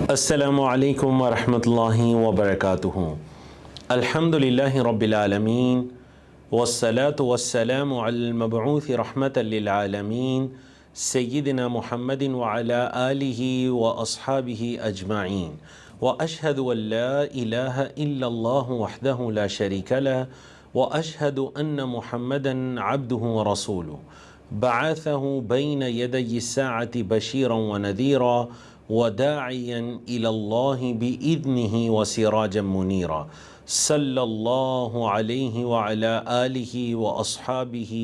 السلام علیکم ورحمۃ اللہ وبرکاتہ۔ الحمدللہ رب العالمین والصلاة والسلام علی المبعوث رحمۃ للعالمین سیدنا محمد وعلی آلہ واصحابہ اجمعین، واشہد ان لا الہ الا اللہ وحدہ لا شریک لہ، واشہد ان محمدا عبدہ ورسولہ بعثہ بین یدی الساعۃ بشیرا ونذیرا وداعیا الی اللہ بإذنہ وسراجا منیرا، صلی اللہ علیہ وعلی آلہ واصحابہ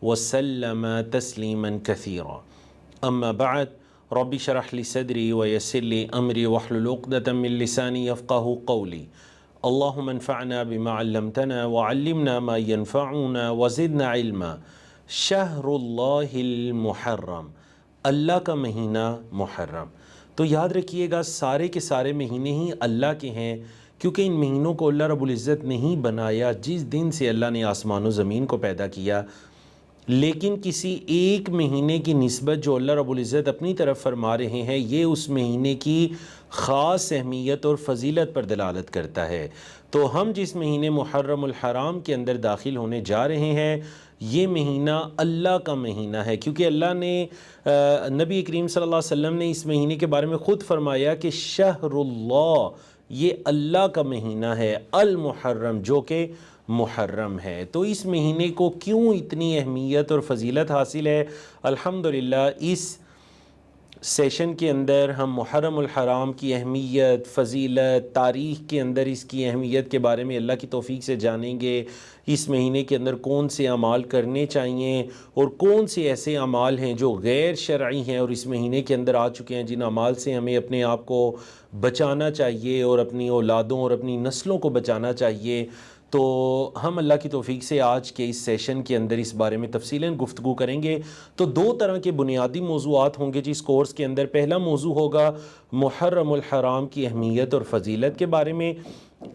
وسلم تسلیما کثیرا۔ اما بعد، رب اشرح لی صدری ویسر لی امری واحلل عقدۃ من لسانی یفقہوا قولی۔ اللہم انفعنا بما علمتنا وعلمنا ما ینفعنا وزدنا علما۔ شہر اللہ المحرم، اللہ کا مہینہ محرم۔ تو یاد رکھیے گا، سارے کے سارے مہینے ہی اللہ کے ہیں، کیونکہ ان مہینوں کو اللہ رب العزت نے ہی بنایا جس دن سے اللہ نے آسمان و زمین کو پیدا کیا۔ لیکن کسی ایک مہینے کی نسبت جو اللہ رب العزت اپنی طرف فرما رہے ہیں، یہ اس مہینے کی خاص اہمیت اور فضیلت پر دلالت کرتا ہے۔ تو ہم جس مہینے محرم الحرام کے اندر داخل ہونے جا رہے ہیں، یہ مہینہ اللہ کا مہینہ ہے، کیونکہ اللہ نے نبی کریم صلی اللہ علیہ وسلم نے اس مہینے کے بارے میں خود فرمایا کہ شہر اللہ، یہ اللہ کا مہینہ ہے، المحرم، جو کہ محرم ہے۔ تو اس مہینے کو کیوں اتنی اہمیت اور فضیلت حاصل ہے؟ الحمدللہ اس سیشن کے اندر ہم محرم الحرام کی اہمیت، فضیلت، تاریخ کے اندر اس کی اہمیت کے بارے میں اللہ کی توفیق سے جانیں گے۔ اس مہینے کے اندر کون سے اعمال کرنے چاہیے اور کون سے ایسے اعمال ہیں جو غیر شرعی ہیں اور اس مہینے کے اندر آ چکے ہیں، جن اعمال سے ہمیں اپنے آپ کو بچانا چاہیے اور اپنی اولادوں اور اپنی نسلوں کو بچانا چاہیے۔ تو ہم اللہ کی توفیق سے آج کے اس سیشن کے اندر اس بارے میں تفصیلاً گفتگو کریں گے۔ تو دو طرح کے بنیادی موضوعات ہوں گے جس کورس کے اندر۔ پہلا موضوع ہوگا محرم الحرام کی اہمیت اور فضیلت کے بارے میں۔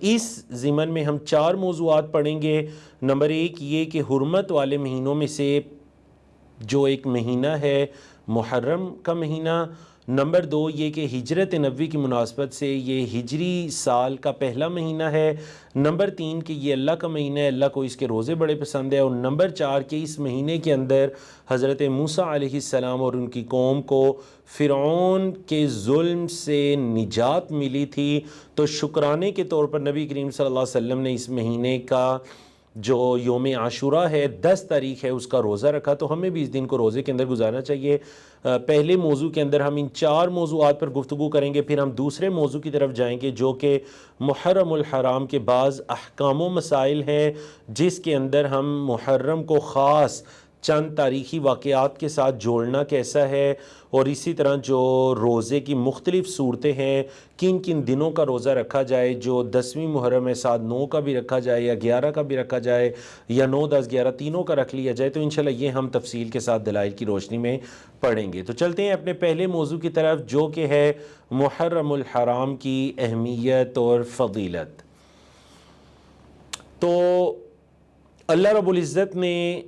اس ضمن میں ہم 4 موضوعات پڑھیں گے۔ نمبر 1 یہ کہ حرمت والے مہینوں میں سے جو ایک مہینہ ہے محرم کا مہینہ۔ نمبر 2 یہ کہ ہجرت نبوی کی مناسبت سے یہ ہجری سال کا پہلا مہینہ ہے۔ نمبر 3 کہ یہ اللہ کا مہینہ ہے، اللہ کو اس کے روزے بڑے پسند ہے۔ اور نمبر 4 کہ اس مہینے کے اندر حضرت موسیٰ علیہ السلام اور ان کی قوم کو فرعون کے ظلم سے نجات ملی تھی۔ تو شکرانے کے طور پر نبی کریم صلی اللہ علیہ وسلم نے اس مہینے کا جو یوم عاشوراء ہے، 10 تاریخ ہے، اس کا روزہ رکھا۔ تو ہمیں بھی اس دن کو روزے کے اندر گزارنا چاہیے۔ پہلے موضوع کے اندر ہم ان 4 موضوعات پر گفتگو کریں گے، پھر ہم دوسرے موضوع کی طرف جائیں گے جو کہ محرم الحرام کے بعض احکام و مسائل ہیں، جس کے اندر ہم محرم کو خاص چند تاریخی واقعات کے ساتھ جوڑنا کیسا ہے، اور اسی طرح جو روزے کی مختلف صورتیں ہیں، کن کن دنوں کا روزہ رکھا جائے، جو 10ویں محرم ہے، 7 9 کا بھی رکھا جائے یا 11 کا بھی رکھا جائے یا 9 10 11 تینوں کا رکھ لیا جائے۔ تو انشاءاللہ یہ ہم تفصیل کے ساتھ دلائل کی روشنی میں پڑھیں گے۔ تو چلتے ہیں اپنے پہلے موضوع کی طرف جو کہ ہے محرم الحرام کی اہمیت اور فضیلت۔ تو اللہ رب العزت نے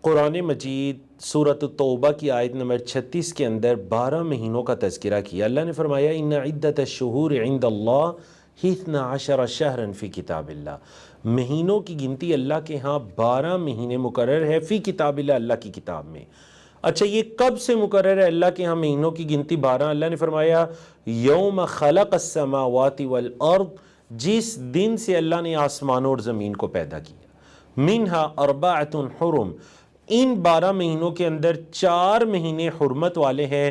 قرآن مجید سورۃ التوبہ کی آیت نمبر 36 کے اندر 12 مہینوں کا تذکرہ کیا۔ اللہ نے فرمایا ان عدۃ الشہور عند اللہ 12 شہرا فی کتاب اللہ، مہینوں کی گنتی اللہ کے ہاں 12 مہینے مقرر ہے، فی کتاب اللہ، اللہ کی کتاب میں۔ اچھا یہ کب سے مقرر ہے اللہ کے ہاں مہینوں کی گنتی 12؟ اللہ نے فرمایا یوم خلق السماوات والارض، جس دن سے اللہ نے آسمانوں اور زمین کو پیدا کیا۔ منہا اربعۃ حرم، ان 12 مہینوں کے اندر 4 مہینے حرمت والے ہیں۔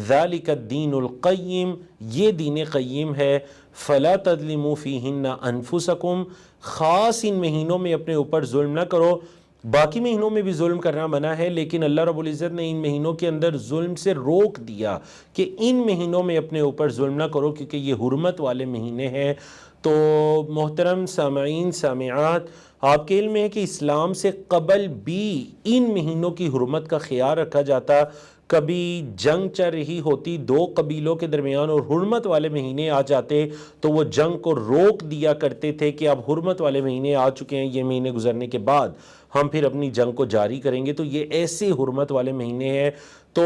ذالک الدین القیم، یہ دین قیم ہے۔ فلا تظلموا فیہن انفسکم، خاص ان مہینوں میں اپنے اوپر ظلم نہ کرو۔ باقی مہینوں میں بھی ظلم کرنا منع ہے، لیکن اللہ رب العزت نے ان مہینوں کے اندر ظلم سے روک دیا کہ ان مہینوں میں اپنے اوپر ظلم نہ کرو، کیونکہ یہ حرمت والے مہینے ہیں۔ تو محترم سامعین سامعات، آپ کے علم ہے کہ اسلام سے قبل بھی ان مہینوں کی حرمت کا خیال رکھا جاتا۔ کبھی جنگ چل رہی ہوتی 2 قبیلوں کے درمیان اور حرمت والے مہینے آ جاتے تو وہ جنگ کو روک دیا کرتے تھے کہ اب حرمت والے مہینے آ چکے ہیں، یہ مہینے گزرنے کے بعد ہم پھر اپنی جنگ کو جاری کریں گے۔ تو یہ ایسے حرمت والے مہینے ہیں۔ تو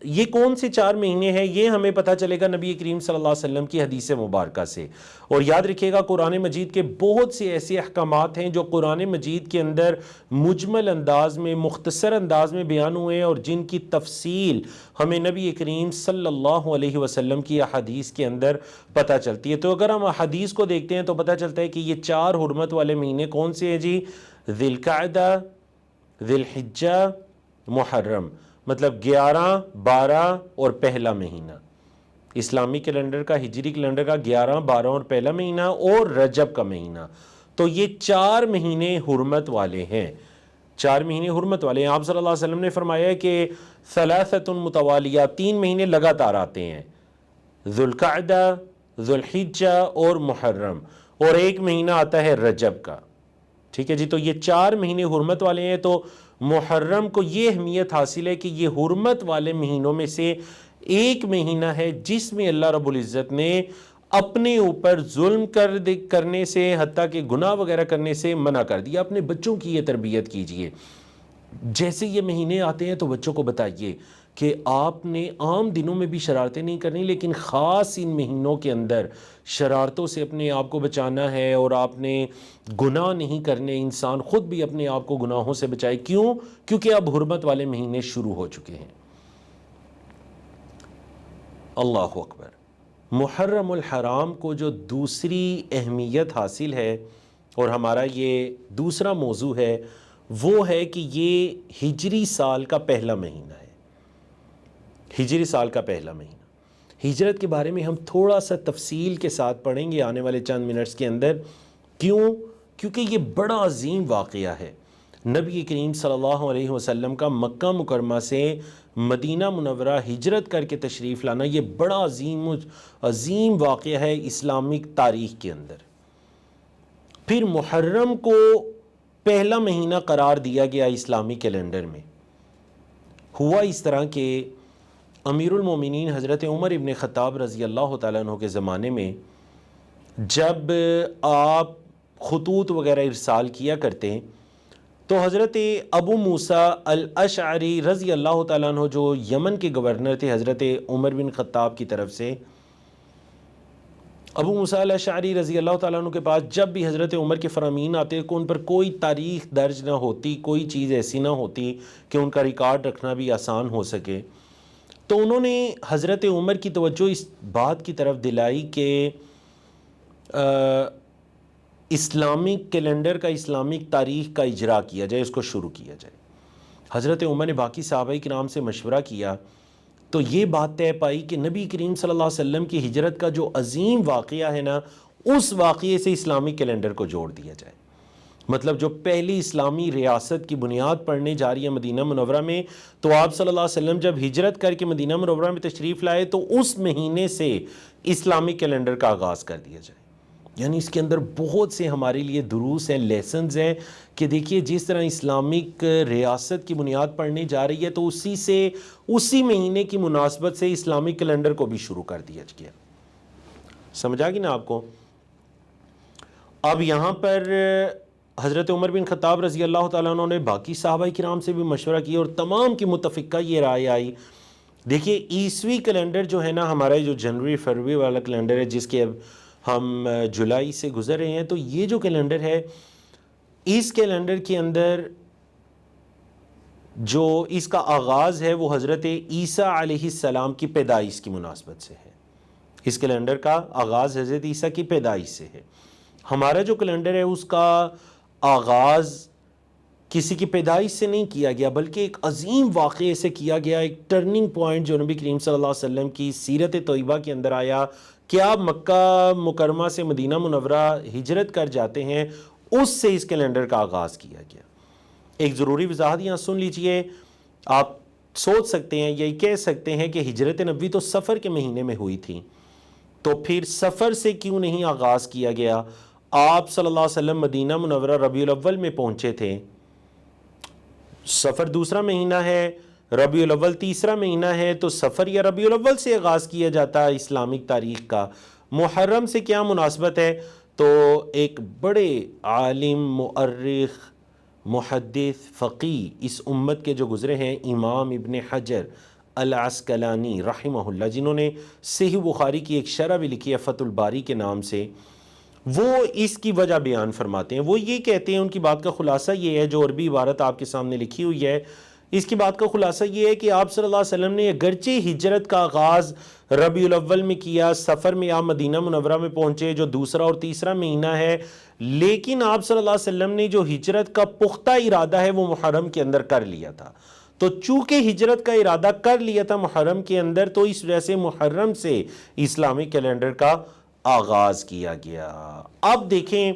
یہ کون سے 4 مہینے ہیں یہ ہمیں پتہ چلے گا نبی کریم صلی اللہ علیہ وسلم کی حدیث مبارکہ سے. اور یاد رکھیے گا قرآن مجید کے بہت سے ایسے احکامات ہیں جو قرآن مجید کے اندر مجمل انداز میں مختصر انداز میں بیان ہوئے ہیں اور جن کی تفصیل ہمیں نبی کریم صلی اللہ علیہ وسلم کی احادیث کے اندر پتہ چلتی ہے. تو اگر ہم احادیث کو دیکھتے ہیں تو پتہ چلتا ہے کہ یہ 4 حرمت والے مہینے کون سے ہیں جی؟ ذی القعدہ، ذی الحجہ، محرم، مطلب 11، 12 اور پہلا مہینہ. اسلامی کیلنڈر کا، ہجری کیلنڈر کا 11، 12 اور پہلا مہینہ اور رجب کا مہینہ. تو یہ 4 مہینے حرمت والے ہیں، 4 مہینے حرمت والے ہیں. آپ صلی اللہ علیہ وسلم نے فرمایا کہ ثلاثۃ متوالیہ، 3 مہینے لگاتار آتے ہیں، ذو القعدہ، ذو الحجہ اور محرم، اور 1 مہینہ آتا ہے رجب کا. ٹھیک ہے جی. تو یہ 4 مہینے حرمت والے ہیں. تو محرم کو یہ اہمیت حاصل ہے کہ یہ حرمت والے مہینوں میں سے ایک مہینہ ہے جس میں اللہ رب العزت نے اپنے اوپر ظلم کرنے سے، حتیٰ کہ گناہ وغیرہ کرنے سے منع کر دیا. اپنے بچوں کی یہ تربیت کیجئے. جیسے یہ مہینے آتے ہیں تو بچوں کو بتائیے کہ آپ نے عام دنوں میں بھی شرارتیں نہیں کرنی، لیکن خاص ان مہینوں کے اندر شرارتوں سے اپنے آپ کو بچانا ہے اور آپ نے گناہ نہیں کرنے. انسان خود بھی اپنے آپ کو گناہوں سے بچائے. کیوں؟ کیونکہ اب حرمت والے مہینے شروع ہو چکے ہیں. اللہ اکبر. محرم الحرام کو جو دوسری اہمیت حاصل ہے اور ہمارا یہ دوسرا موضوع ہے وہ ہے کہ یہ ہجری سال کا پہلا مہینہ ہے. ہجری سال کا پہلا مہینہ. ہجرت کے بارے میں ہم تھوڑا سا تفصیل کے ساتھ پڑھیں گے آنے والے چند منٹس کے اندر. کیوں؟ کیونکہ یہ بڑا عظیم واقعہ ہے. نبی کریم صلی اللہ علیہ وسلم کا مکہ مکرمہ سے مدینہ منورہ ہجرت کر کے تشریف لانا یہ بڑا عظیم واقعہ ہے اسلامک تاریخ کے اندر. پھر محرم کو پہلا مہینہ قرار دیا گیا اسلامی کیلنڈر میں. ہوا اس طرح کہ امیر المومنین حضرت عمر ابن خطاب رضی اللہ تعالیٰ عنہ کے زمانے میں جب آپ خطوط وغیرہ ارسال کیا کرتے ہیں تو حضرت ابو موسیٰ الاشعری رضی اللہ تعالیٰ عنہ جو یمن کے گورنر تھے حضرت عمر بن خطاب کی طرف سے، ابو موسیٰ الاشعری رضی اللہ تعالیٰ عنہ کے پاس جب بھی حضرت عمر کے فرامین آتے کہ ان پر کوئی تاریخ درج نہ ہوتی، کوئی چیز ایسی نہ ہوتی کہ ان کا ریکارڈ رکھنا بھی آسان ہو سکے، تو انہوں نے حضرت عمر کی توجہ اس بات کی طرف دلائی کہ اسلامک کیلنڈر کا، اسلامک تاریخ کا اجرا کیا جائے، اس کو شروع کیا جائے. حضرت عمر نے باقی صحابہ کرام سے مشورہ کیا تو یہ بات طے پائی کہ نبی کریم صلی اللہ علیہ وسلم کی ہجرت کا جو عظیم واقعہ ہے نا، اس واقعے سے اسلامی کیلنڈر کو جوڑ دیا جائے. مطلب جو پہلی اسلامی ریاست کی بنیاد پڑنے جا رہی ہے مدینہ منورہ میں، تو آپ صلی اللہ علیہ وسلم جب ہجرت کر کے مدینہ منورہ میں تشریف لائے تو اس مہینے سے اسلامی کیلنڈر کا آغاز کر دیا جائے. یعنی اس کے اندر بہت سے ہمارے لیے دروس ہیں، لیسنز ہیں کہ دیکھیے جس طرح اسلامک ریاست کی بنیاد پڑنے جا رہی ہے تو اسی مہینے کی مناسبت سے اسلامک کیلنڈر کو بھی شروع کر دیا گیا. سمجھا گی نا آپ کو؟ اب یہاں پر حضرت عمر بن خطاب رضی اللہ تعالیٰ عنہ نے باقی صحابہ کرام سے بھی مشورہ کیا اور تمام کی متفقہ یہ رائے آئی. دیکھیے عیسوی کیلنڈر جو ہے نا ہمارا جو جنوری فروری والا کیلنڈر ہے جس کے اب ہم جولائی سے گزر رہے ہیں، تو یہ جو کیلنڈر ہے اس کیلنڈر کے اندر جو اس کا آغاز ہے وہ حضرت عیسیٰ علیہ السلام کی پیدائش کی مناسبت سے ہے. اس کیلنڈر کا آغاز حضرت عیسیٰ کی پیدائش سے ہے. ہمارا جو کیلنڈر ہے اس کا آغاز کسی کی پیدائش سے نہیں کیا گیا بلکہ ایک عظیم واقعے سے کیا گیا. ایک ٹرننگ پوائنٹ جو نبی کریم صلی اللہ علیہ وسلم کی سیرت طیبہ کے اندر آیا کہ آپ مکہ مکرمہ سے مدینہ منورہ ہجرت کر جاتے ہیں، اس سے اس کیلنڈر کا آغاز کیا گیا. ایک ضروری وضاحت یہاں سن لیجئے. آپ سوچ سکتے ہیں یا کہہ سکتے ہیں کہ ہجرت نبوی تو سفر کے مہینے میں ہوئی تھی، تو پھر سفر سے کیوں نہیں آغاز کیا گیا؟ آپ صلی اللہ علیہ وسلم مدینہ منورہ ربیع الاول میں پہنچے تھے. سفر دوسرا مہینہ ہے، ربیع الاول تیسرا مہینہ ہے، تو سفر یا ربیع الاول سے آغاز کیا جاتا ہے اسلامک تاریخ کا. محرم سے کیا مناسبت ہے؟ تو ایک بڑے عالم، مؤرخ، محدث، فقیہ اس امت کے جو گزرے ہیں امام ابن حجر العسقلانی رحمہ اللہ، جنہوں نے صحیح بخاری کی ایک شرح بھی لکھی ہے فتح الباری کے نام سے، وہ اس کی وجہ بیان فرماتے ہیں۔ وہ یہ کہتے ہیں، ان کی بات کا خلاصہ یہ ہے، جو عربی عبارت آپ کے سامنے لکھی ہوئی ہے، اس کی بات کا خلاصہ یہ ہے کہ آپ صلی اللہ علیہ وسلم نے اگرچہ ہجرت کا آغاز ربیع الاول میں کیا، سفر میں آپ مدینہ منورہ میں پہنچے جو دوسرا اور تیسرا مہینہ ہے، لیکن آپ صلی اللہ علیہ وسلم نے جو ہجرت کا پختہ ارادہ ہے وہ محرم کے اندر کر لیا تھا۔ تو چونکہ ہجرت کا ارادہ کر لیا تھا محرم کے اندر، تو اس وجہ سے محرم سے اسلامی کیلنڈر کا آغاز کیا گیا۔ اب دیکھیں،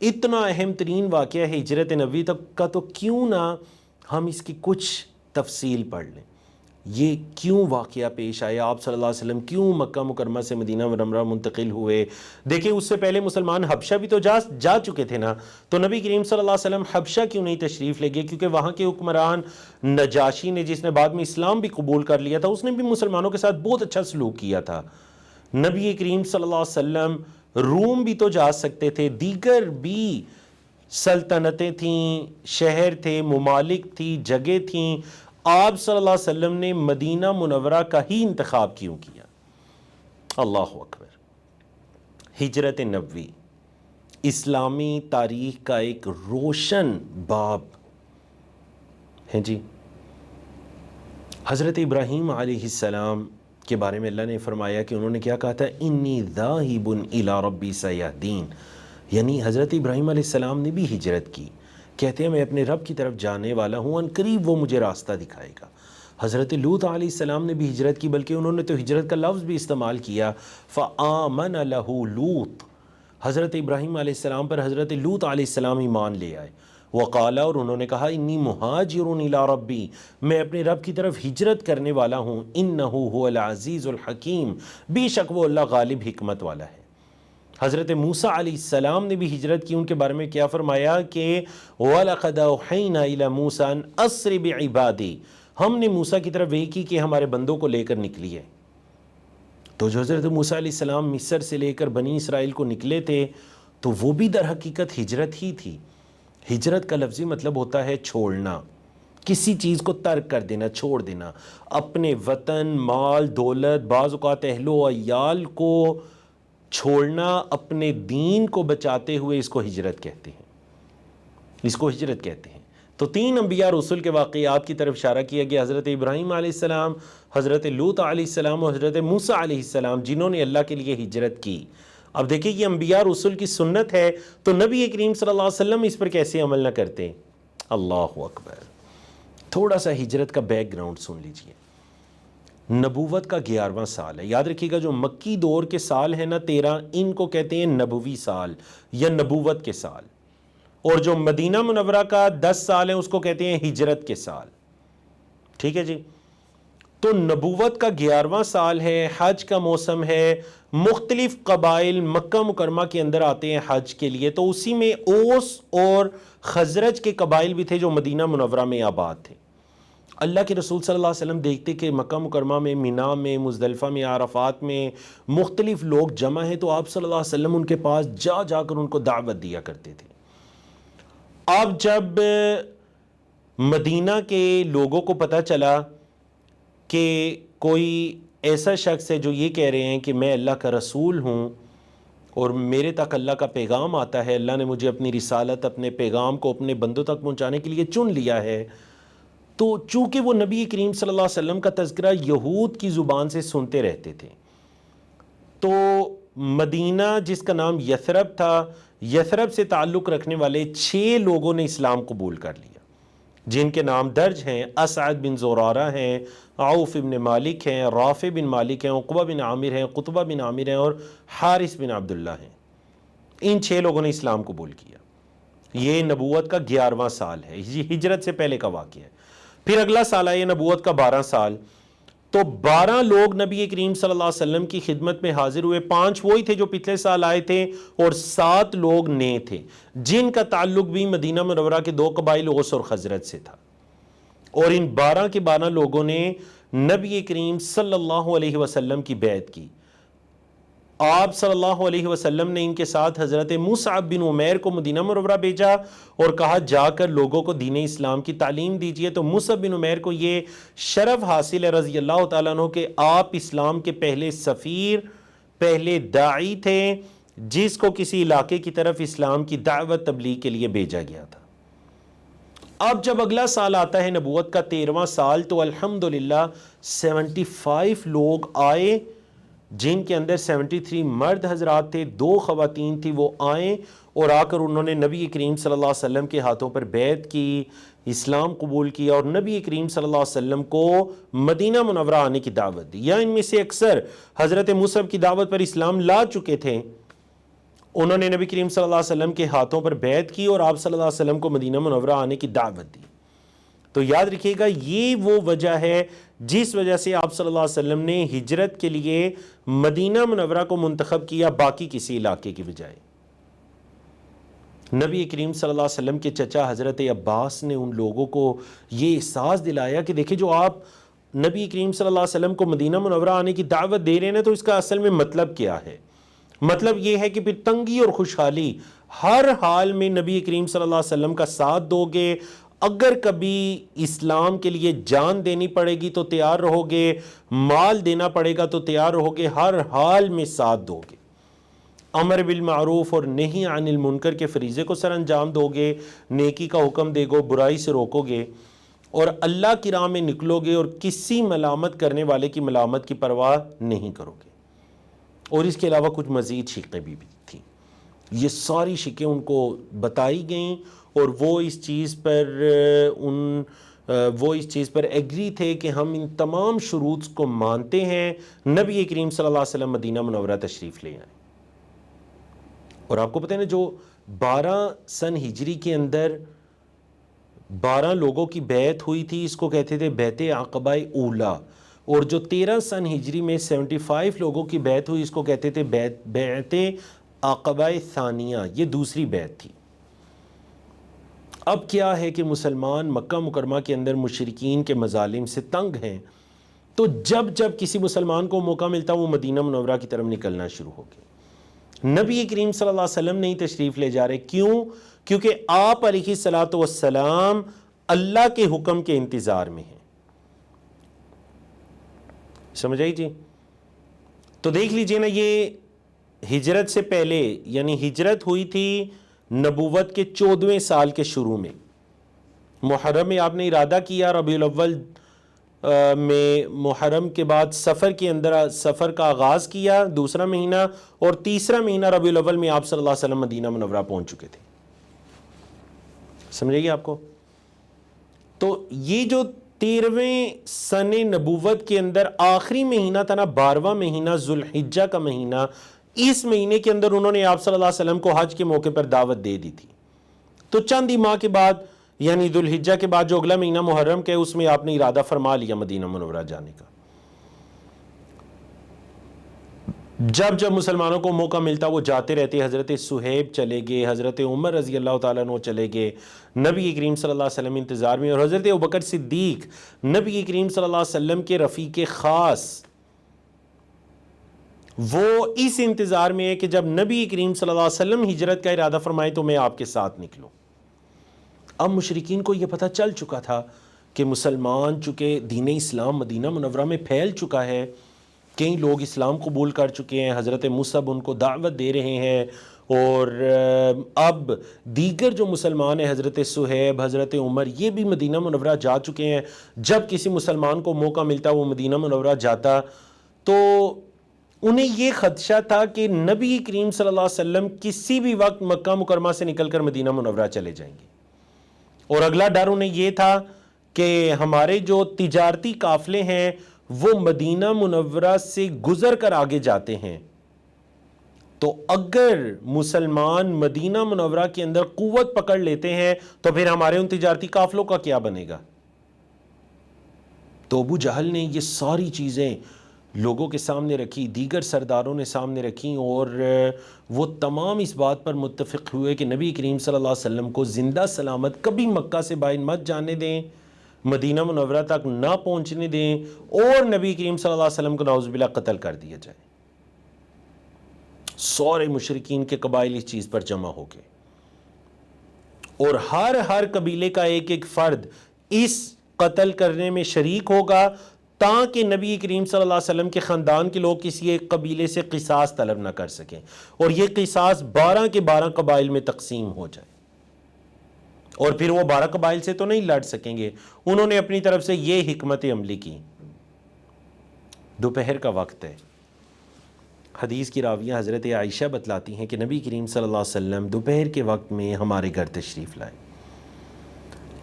اتنا اہم ترین واقعہ ہے ہجرت نبوی تک کا، تو کیوں نہ ہم اس کی کچھ تفصیل پڑھ لیں۔ یہ کیوں واقعہ پیش آیا، آپ صلی اللہ علیہ وسلم کیوں مکہ مکرمہ سے مدینہ منورہ منتقل ہوئے۔ دیکھیں، اس سے پہلے مسلمان حبشہ بھی تو جا چکے تھے نا، تو نبی کریم صلی اللہ علیہ وسلم حبشہ کیوں نہیں تشریف لے گئے؟ کیونکہ وہاں کے حکمران نجاشی نے، جس نے بعد میں اسلام بھی قبول کر لیا تھا، اس نے بھی مسلمانوں کے ساتھ بہت اچھا سلوک کیا تھا۔ نبی کریم صلی اللہ علیہ وسلم روم بھی تو جا سکتے تھے، دیگر بھی سلطنتیں تھیں، شہر تھے، ممالک تھی، جگہ تھیں، آپ صلی اللہ علیہ وسلم نے مدینہ منورہ کا ہی انتخاب کیوں کیا؟ اللہ اکبر۔ ہجرت نبوی اسلامی تاریخ کا ایک روشن باب ہے جی۔ حضرت ابراہیم علیہ السلام کے بارے میں اللہ نے فرمایا کہ انہوں نے کیا کہا تھا، انی ذاہب الی ربی سیہدین، یعنی حضرت ابراہیم علیہ السلام نے بھی ہجرت کی، کہتے ہیں میں اپنے رب کی طرف جانے والا ہوں، ان قریب وہ مجھے راستہ دکھائے گا۔ حضرت لوط علیہ السلام نے بھی ہجرت کی، بلکہ انہوں نے تو ہجرت کا لفظ بھی استعمال کیا، فآمن لہ لوط، حضرت ابراہیم علیہ السلام پر حضرت لوط علیہ السلام ایمان لے آئے۔ وقالا، اور انہوں نے کہا، انی مہاجر الی ربی، میں اپنے رب کی طرف ہجرت کرنے والا ہوں، انہ هو العزیز الحکیم، بے شک وہ اللہ غالب حکمت والا ہے۔ حضرت موسیٰ علیہ السلام نے بھی ہجرت کی، ان کے بارے میں کیا فرمایا کہ وَلَقَدْ أَوْحَيْنَا إِلَى مُوسَىٰ أَنْ أَسْرِ بِعِبَادِي، ہم نے موسیٰ کی طرف وحی کی کہ ہمارے بندوں کو لے کر نکلی ہے۔ تو جو حضرت موسیٰ علیہ السلام مصر سے لے کر بنی اسرائیل کو نکلے تھے، تو وہ بھی در حقیقت ہجرت ہی تھی۔ ہجرت کا لفظی مطلب ہوتا ہے چھوڑنا، کسی چیز کو ترک کر دینا، چھوڑ دینا، اپنے وطن، مال، دولت، بعض اوقات اہل و عیال کو چھوڑنا، اپنے دین کو بچاتے ہوئے، اس کو ہجرت کہتے ہیں، اس کو ہجرت کہتے ہیں۔ تو تین انبیاء رسول کے واقعات کی طرف اشارہ کیا گیا، حضرت ابراہیم علیہ السلام، حضرت لوط علیہ السلام اور حضرت موسیٰ علیہ السلام، جنہوں نے اللہ کے لیے ہجرت کی۔ اب دیکھیں، یہ انبیاء رسول کی سنت ہے، تو نبی کریم صلی اللہ علیہ وسلم اس پر کیسے عمل نہ کرتے؟ اللہ اکبر۔ تھوڑا سا ہجرت کا بیک گراؤنڈ سن لیجئے۔ نبوت کا 11واں سال ہے، یاد رکھیے گا، جو مکی دور کے سال ہیں نا 13، ان کو کہتے ہیں نبوی سال یا نبوت کے سال، اور جو مدینہ منورہ کا 10 سال ہے اس کو کہتے ہیں ہجرت کے سال، ٹھیک ہے جی۔ تو نبوت کا 11واں سال ہے، حج کا موسم ہے، مختلف قبائل مکہ مکرمہ کے اندر آتے ہیں حج کے لیے، تو اسی میں اوس اور خزرج کے قبائل بھی تھے جو مدینہ منورہ میں آباد تھے۔ اللہ کے رسول صلی اللہ علیہ وسلم دیکھتے کہ مکہ مکرمہ میں، مینا میں، مزدلفہ میں، عرفات میں مختلف لوگ جمع ہیں، تو آپ صلی اللہ علیہ وسلم ان کے پاس جا جا کر ان کو دعوت دیا کرتے تھے۔ اب جب مدینہ کے لوگوں کو پتہ چلا کہ کوئی ایسا شخص ہے جو یہ کہہ رہے ہیں کہ میں اللہ کا رسول ہوں اور میرے تک اللہ کا پیغام آتا ہے، اللہ نے مجھے اپنی رسالت، اپنے پیغام کو اپنے بندوں تک پہنچانے کے لیے چن لیا ہے، تو چونکہ وہ نبی کریم صلی اللہ علیہ وسلم کا تذکرہ یہود کی زبان سے سنتے رہتے تھے، تو مدینہ جس کا نام یثرب تھا، یثرب سے تعلق رکھنے والے 6 لوگوں نے اسلام قبول کر لیا، جن کے نام درج ہیں، اسعد بن زرارہ ہیں، عوف بن مالک ہیں، رافع بن مالک ہیں، عقبہ بن عامر ہیں، قطبہ بن عامر ہیں، اور حارث بن عبداللہ ہیں۔ ان 6 لوگوں نے اسلام قبول کیا۔ یہ نبوت کا 11واں سال ہے، یہ ہجرت سے پہلے کا واقعہ ہے۔ پھر اگلا سال آیا نبوت کا 12 سال، تو 12 لوگ نبی کریم صلی اللہ علیہ وسلم کی خدمت میں حاضر ہوئے، 5 وہی تھے جو پچھلے سال آئے تھے، اور 7 لوگ نئے تھے، جن کا تعلق بھی مدینہ منورہ کے 2 قبائل اوس اور خزرج سے تھا۔ اور ان 12 کے 12 لوگوں نے نبی کریم صلی اللہ علیہ وسلم کی بیعت کی۔ آپ صلی اللہ علیہ وسلم نے ان کے ساتھ حضرت مصعب بن عمیر کو مدینہ منورہ بھیجا اور کہا جا کر لوگوں کو دین اسلام کی تعلیم دیجئے. تو مصعب بن عمیر کو یہ شرف حاصل ہے رضی اللہ تعالیٰ عنہ کہ آپ اسلام کے پہلے سفیر، پہلے داعی تھے جس کو کسی علاقے کی طرف اسلام کی دعوت تبلیغ کے لیے بھیجا گیا تھا. اب جب اگلا سال آتا ہے نبوت کا 13واں سال، تو الحمدللہ 75 لوگ آئے جن کے اندر 73 مرد حضرات تھے، 2 خواتین تھی. وہ آئیں اور آ کر انہوں نے نبی کریم صلی اللہ علیہ وسلم کے ہاتھوں پر بیعت کی، اسلام قبول کیا اور نبی کریم صلی اللہ علیہ وسلم کو مدینہ منورہ آنے کی دعوت دی. یا ان میں سے اکثر حضرت مصعب کی دعوت پر اسلام لا چکے تھے، انہوں نے نبی کریم صلی اللہ علیہ وسلم کے ہاتھوں پر بیعت کی اور آپ صلی اللہ علیہ وسلم کو مدینہ منورہ آنے کی دعوت دی. تو یاد رکھیے گا یہ وہ وجہ ہے جس وجہ سے آپ صلی اللہ علیہ وسلم نے ہجرت کے لیے مدینہ منورہ کو منتخب کیا باقی کسی علاقے کی بجائے. نبی کریم صلی اللہ علیہ وسلم کے چچا حضرت عباس نے ان لوگوں کو یہ احساس دلایا کہ دیکھیں جو آپ نبی کریم صلی اللہ علیہ وسلم کو مدینہ منورہ آنے کی دعوت دے رہے ہیں تو اس کا اصل میں مطلب کیا ہے. مطلب یہ ہے کہ پھر تنگی اور خوشحالی ہر حال میں نبی کریم صلی اللہ علیہ وسلم کا ساتھ دو گے، اگر کبھی اسلام کے لیے جان دینی پڑے گی تو تیار رہو گے، مال دینا پڑے گا تو تیار رہو گے، ہر حال میں ساتھ دو گے. امر بالمعروف اور نہی عن المنکر کے فریضے کو سر انجام دو گے، نیکی کا حکم دے گو، برائی سے روکو گے اور اللہ کی راہ میں نکلو گے اور کسی ملامت کرنے والے کی ملامت کی پرواہ نہیں کرو گے. اور اس کے علاوہ کچھ مزید شقیں بھی تھیں. یہ ساری شقیں ان کو بتائی گئیں اور وہ اس چیز پر ایگری تھے کہ ہم ان تمام شروط کو مانتے ہیں. نبی کریم صلی اللہ علیہ وسلم مدینہ منورہ تشریف لے آئے. اور آپ کو پتہ ہے نا جو 12 سن ہجری کے اندر 12 لوگوں کی بیعت ہوئی تھی اس کو کہتے تھے بیعت عقبہ اولا، اور جو 13 سن ہجری میں 75 لوگوں کی بیعت ہوئی اس کو کہتے تھے بیعت عقبہ ثانیہ، یہ دوسری بیعت تھی. اب کیا ہے کہ مسلمان مکہ مکرمہ کے اندر مشرکین کے مظالم سے تنگ ہیں، تو جب کسی مسلمان کو موقع ملتا وہ مدینہ منورہ کی طرف نکلنا شروع ہو گئے. نبی کریم صلی اللہ علیہ وسلم نہیں تشریف لے جا رہے. کیوں؟ کیونکہ آپ علیہ الصلوۃ والسلام اللہ کے حکم کے انتظار میں ہیں. سمجھ آئی جی؟ تو دیکھ لیجئے نا، یہ ہجرت سے پہلے یعنی ہجرت ہوئی تھی نبوت کے 14ویں سال کے شروع میں. محرم میں آپ نے ارادہ کیا، ربیع الاول میں محرم کے بعد سفر کے اندر سفر کا آغاز کیا، دوسرا مہینہ، اور تیسرا مہینہ ربیع الاول میں آپ صلی اللہ علیہ وسلم مدینہ منورہ پہنچ چکے تھے. سمجھے گی آپ کو؟ تو یہ جو 13ویں سن نبوت کے اندر آخری مہینہ تھا نا، 12واں مہینہ ذوالحجہ کا مہینہ، اس مہینے کے اندر انہوں نے آپ صلی اللہ علیہ وسلم کو حج کے موقع پر دعوت دے دی تھی. تو چند ہی ماہ کے بعد یعنی ذوالحجہ کے بعد جو اگلا مہینہ محرم کے اس میں آپ نے ارادہ فرما لیا مدینہ منورہ جانے کا. جب مسلمانوں کو موقع ملتا وہ جاتے رہتے. حضرت صہیب چلے گئے، حضرت عمر رضی اللہ تعالیٰ عنہ چلے گئے، نبی کریم صلی اللہ علیہ وسلم انتظار میں، اور حضرت ابوبکر صدیق نبی کریم صلی اللہ علیہ وسلم کے رفیق خاص، وہ اس انتظار میں ہے کہ جب نبی کریم صلی اللہ علیہ وسلم ہجرت کا ارادہ فرمائے تو میں آپ کے ساتھ نکلوں. اب مشرکین کو یہ پتہ چل چکا تھا کہ مسلمان چونکہ دین اسلام مدینہ منورہ میں پھیل چکا ہے، کئی لوگ اسلام قبول کر چکے ہیں، حضرت مصعب ان کو دعوت دے رہے ہیں، اور اب دیگر جو مسلمان ہیں حضرت صہیب، حضرت عمر، یہ بھی مدینہ منورہ جا چکے ہیں. جب کسی مسلمان کو موقع ملتا وہ مدینہ منورہ جاتا، تو انہیں یہ خدشہ تھا کہ نبی کریم صلی اللہ علیہ وسلم کسی بھی وقت مکہ مکرمہ سے نکل کر مدینہ منورہ چلے جائیں گے. اور اگلا ڈر انہیں یہ تھا کہ ہمارے جو تجارتی قافلے ہیں وہ مدینہ منورہ سے گزر کر آگے جاتے ہیں، تو اگر مسلمان مدینہ منورہ کے اندر قوت پکڑ لیتے ہیں تو پھر ہمارے ان تجارتی قافلوں کا کیا بنے گا. تو ابو جہل نے یہ ساری چیزیں لوگوں کے سامنے رکھی، دیگر سرداروں نے سامنے رکھی، اور وہ تمام اس بات پر متفق ہوئے کہ نبی کریم صلی اللہ علیہ وسلم کو زندہ سلامت کبھی مکہ سے باہر مت جانے دیں، مدینہ منورہ تک نہ پہنچنے دیں، اور نبی کریم صلی اللہ علیہ وسلم کو نعوذ باللہ قتل کر دیا جائے. سارے مشرکین کے قبائل اس چیز پر جمع ہو گئے، اور ہر قبیلے کا ایک ایک فرد اس قتل کرنے میں شریک ہوگا، تاکہ نبی کریم صلی اللہ علیہ وسلم کے خاندان کے لوگ کسی ایک قبیلے سے قصاص طلب نہ کر سکیں، اور یہ قصاص 12 کے 12 قبائل میں تقسیم ہو جائے، اور پھر وہ 12 قبائل سے تو نہیں لڑ سکیں گے۔ انہوں نے اپنی طرف سے یہ حکمت عملی کی۔ دوپہر کا وقت ہے، حدیث کی راویہ حضرت عائشہ بتلاتی ہیں کہ نبی کریم صلی اللہ علیہ وسلم دوپہر کے وقت میں ہمارے گھر تشریف لائے،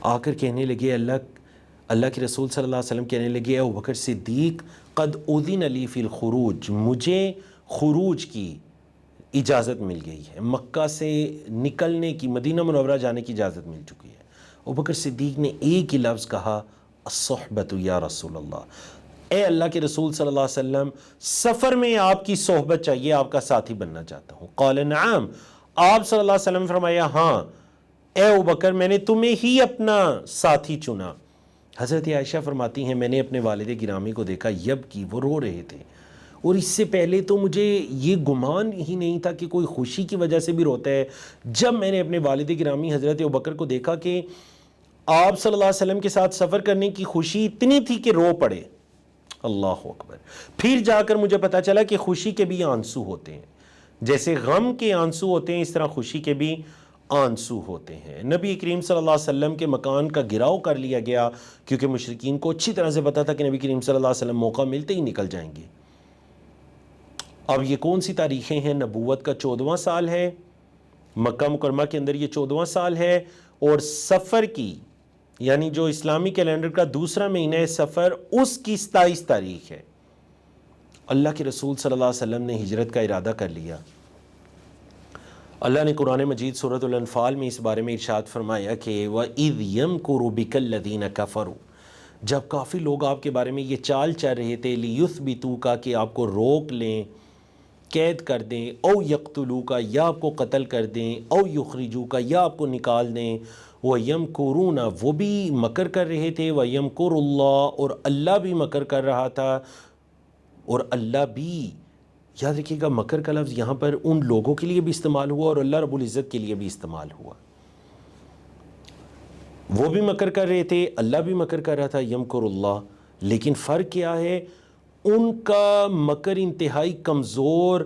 آ کر کہنے لگے، اللہ کے رسول صلی اللہ علیہ وسلم کہنے لگے، ابو بکر صدیق قد اذن لی فی الخروج، مجھے خروج کی اجازت مل گئی ہے، مکہ سے نکلنے کی، مدینہ منورہ جانے کی اجازت مل چکی ہے۔ ابو بکر صدیق نے ایک ہی لفظ کہا، الصحبۃ یا رسول اللہ، اے اللہ کے رسول صلی اللہ علیہ وسلم، سفر میں آپ کی صحبت چاہیے، آپ کا ساتھی بننا چاہتا ہوں۔ قال نعم، آپ صلی اللہ علیہ وسلم فرمایا، ہاں اے ابو بکر، میں نے تمہیں ہی اپنا ساتھی چنا۔ حضرت عائشہ فرماتی ہیں، میں نے اپنے والد گرامی کو دیکھا، یبکی، وہ رو رہے تھے، اور اس سے پہلے تو مجھے یہ گمان ہی نہیں تھا کہ کوئی خوشی کی وجہ سے بھی روتا ہے۔ جب میں نے اپنے والد گرامی حضرت ابوبکر کو دیکھا کہ آپ صلی اللہ علیہ وسلم کے ساتھ سفر کرنے کی خوشی اتنی تھی کہ رو پڑے، اللہ اکبر۔ پھر جا کر مجھے پتا چلا کہ خوشی کے بھی آنسو ہوتے ہیں، جیسے غم کے آنسو ہوتے ہیں، اس طرح خوشی کے بھی آنسو ہوتے ہیں۔ نبی کریم صلی اللہ علیہ وسلم کے مکان کا گھراؤ کر لیا گیا، کیونکہ مشرکین کو اچھی طرح سے پتا تھا کہ نبی کریم صلی اللہ علیہ وسلم موقع ملتے ہی نکل جائیں گے۔ اب یہ کون سی تاریخیں ہیں؟ نبوت کا 14واں سال ہے، مکہ مکرمہ کے اندر یہ 14واں سال ہے، اور سفر کی، یعنی جو اسلامی کیلنڈر کا دوسرا مہینہ ہے سفر، اس کی 27 تاریخ ہے۔ اللہ کے رسول صلی اللہ علیہ وسلم نے ہجرت کا ارادہ کر لیا۔ اللہ نے قرآن مجید سورۃ الانفال میں اس بارے میں ارشاد فرمایا کہ وَإِذْ يَمْكُرُ بِكَ الَّذِينَ كَفَرُوا، جب کافی لوگ آپ کے بارے میں یہ چال چل رہے تھے، لِيُثْبِتُوكَ، کہ آپ کو روک لیں، قید کر دیں، او یقتلوک، یا آپ کو قتل کر دیں، او یخرجوک، یا آپ کو نکال دیں، وَيَمْكُرُونَ، وہ بھی مکر کر رہے تھے، وَيَمْكُرُ اللَّهُ، اور اللہ بھی مکر کر رہا تھا، اور اللہ بھی، یاد رکھیے گا مکر کا لفظ یہاں پر ان لوگوں کے لیے بھی استعمال ہوا اور اللہ رب العزت کے لیے بھی استعمال ہوا۔ وہ بھی مکر کر رہے تھے، اللہ بھی مکر کر رہا تھا، یمکر اللہ، لیکن فرق کیا ہے؟ ان کا مکر انتہائی کمزور،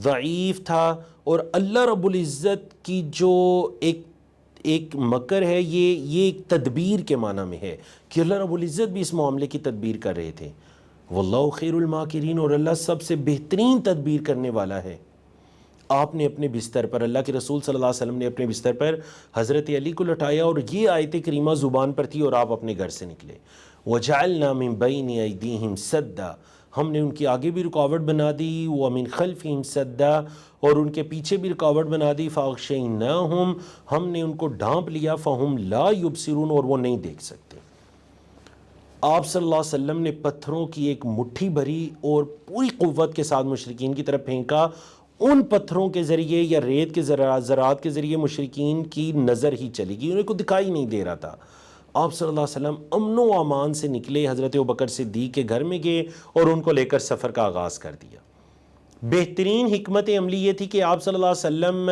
ضعیف تھا، اور اللہ رب العزت کی جو ایک مکر ہے، یہ ایک تدبیر کے معنی میں ہے کہ اللہ رب العزت بھی اس معاملے کی تدبیر کر رہے تھے۔ واللہ خیر الماکرین، اور اللہ سب سے بہترین تدبیر کرنے والا ہے۔ آپ نے اپنے بستر پر، اللہ کے رسول صلی اللہ علیہ وسلم نے اپنے بستر پر حضرت علی کو لٹایا، اور یہ آیت کریمہ زبان پر تھی، اور آپ اپنے گھر سے نکلے۔ وَجَعَلْنَا مِن بَيْنِ أَيْدِيهِمْ سَدًّا، ہم نے ان کے آگے بھی رکاوٹ بنا دی، وَمِن خَلْفِهِمْ سَدًّا، اور ان کے پیچھے بھی رکاوٹ بنا دی، فَأَغْشَيْنَاهُمْ، ہم نے ان کو ڈھانپ لیا، فَهُمْ لَا يُبْصِرُونَ، اور وہ نہیں دیکھ سکتے۔ آپ صلی اللہ علیہ وسلم نے پتھروں کی ایک مٹھی بھری اور پوری قوت کے ساتھ مشرکین کی طرف پھینکا۔ ان پتھروں کے ذریعے یا ریت کے ذرات کے ذریعے مشرکین کی نظر ہی چلی گئی، انہیں کو دکھائی نہیں دے رہا تھا۔ آپ صلی اللہ علیہ وسلم امن و امان سے نکلے، حضرت ابوبکر صدیق کے گھر میں گئے اور ان کو لے کر سفر کا آغاز کر دیا۔ بہترین حکمت عملی یہ تھی کہ آپ صلی اللہ علیہ وسلم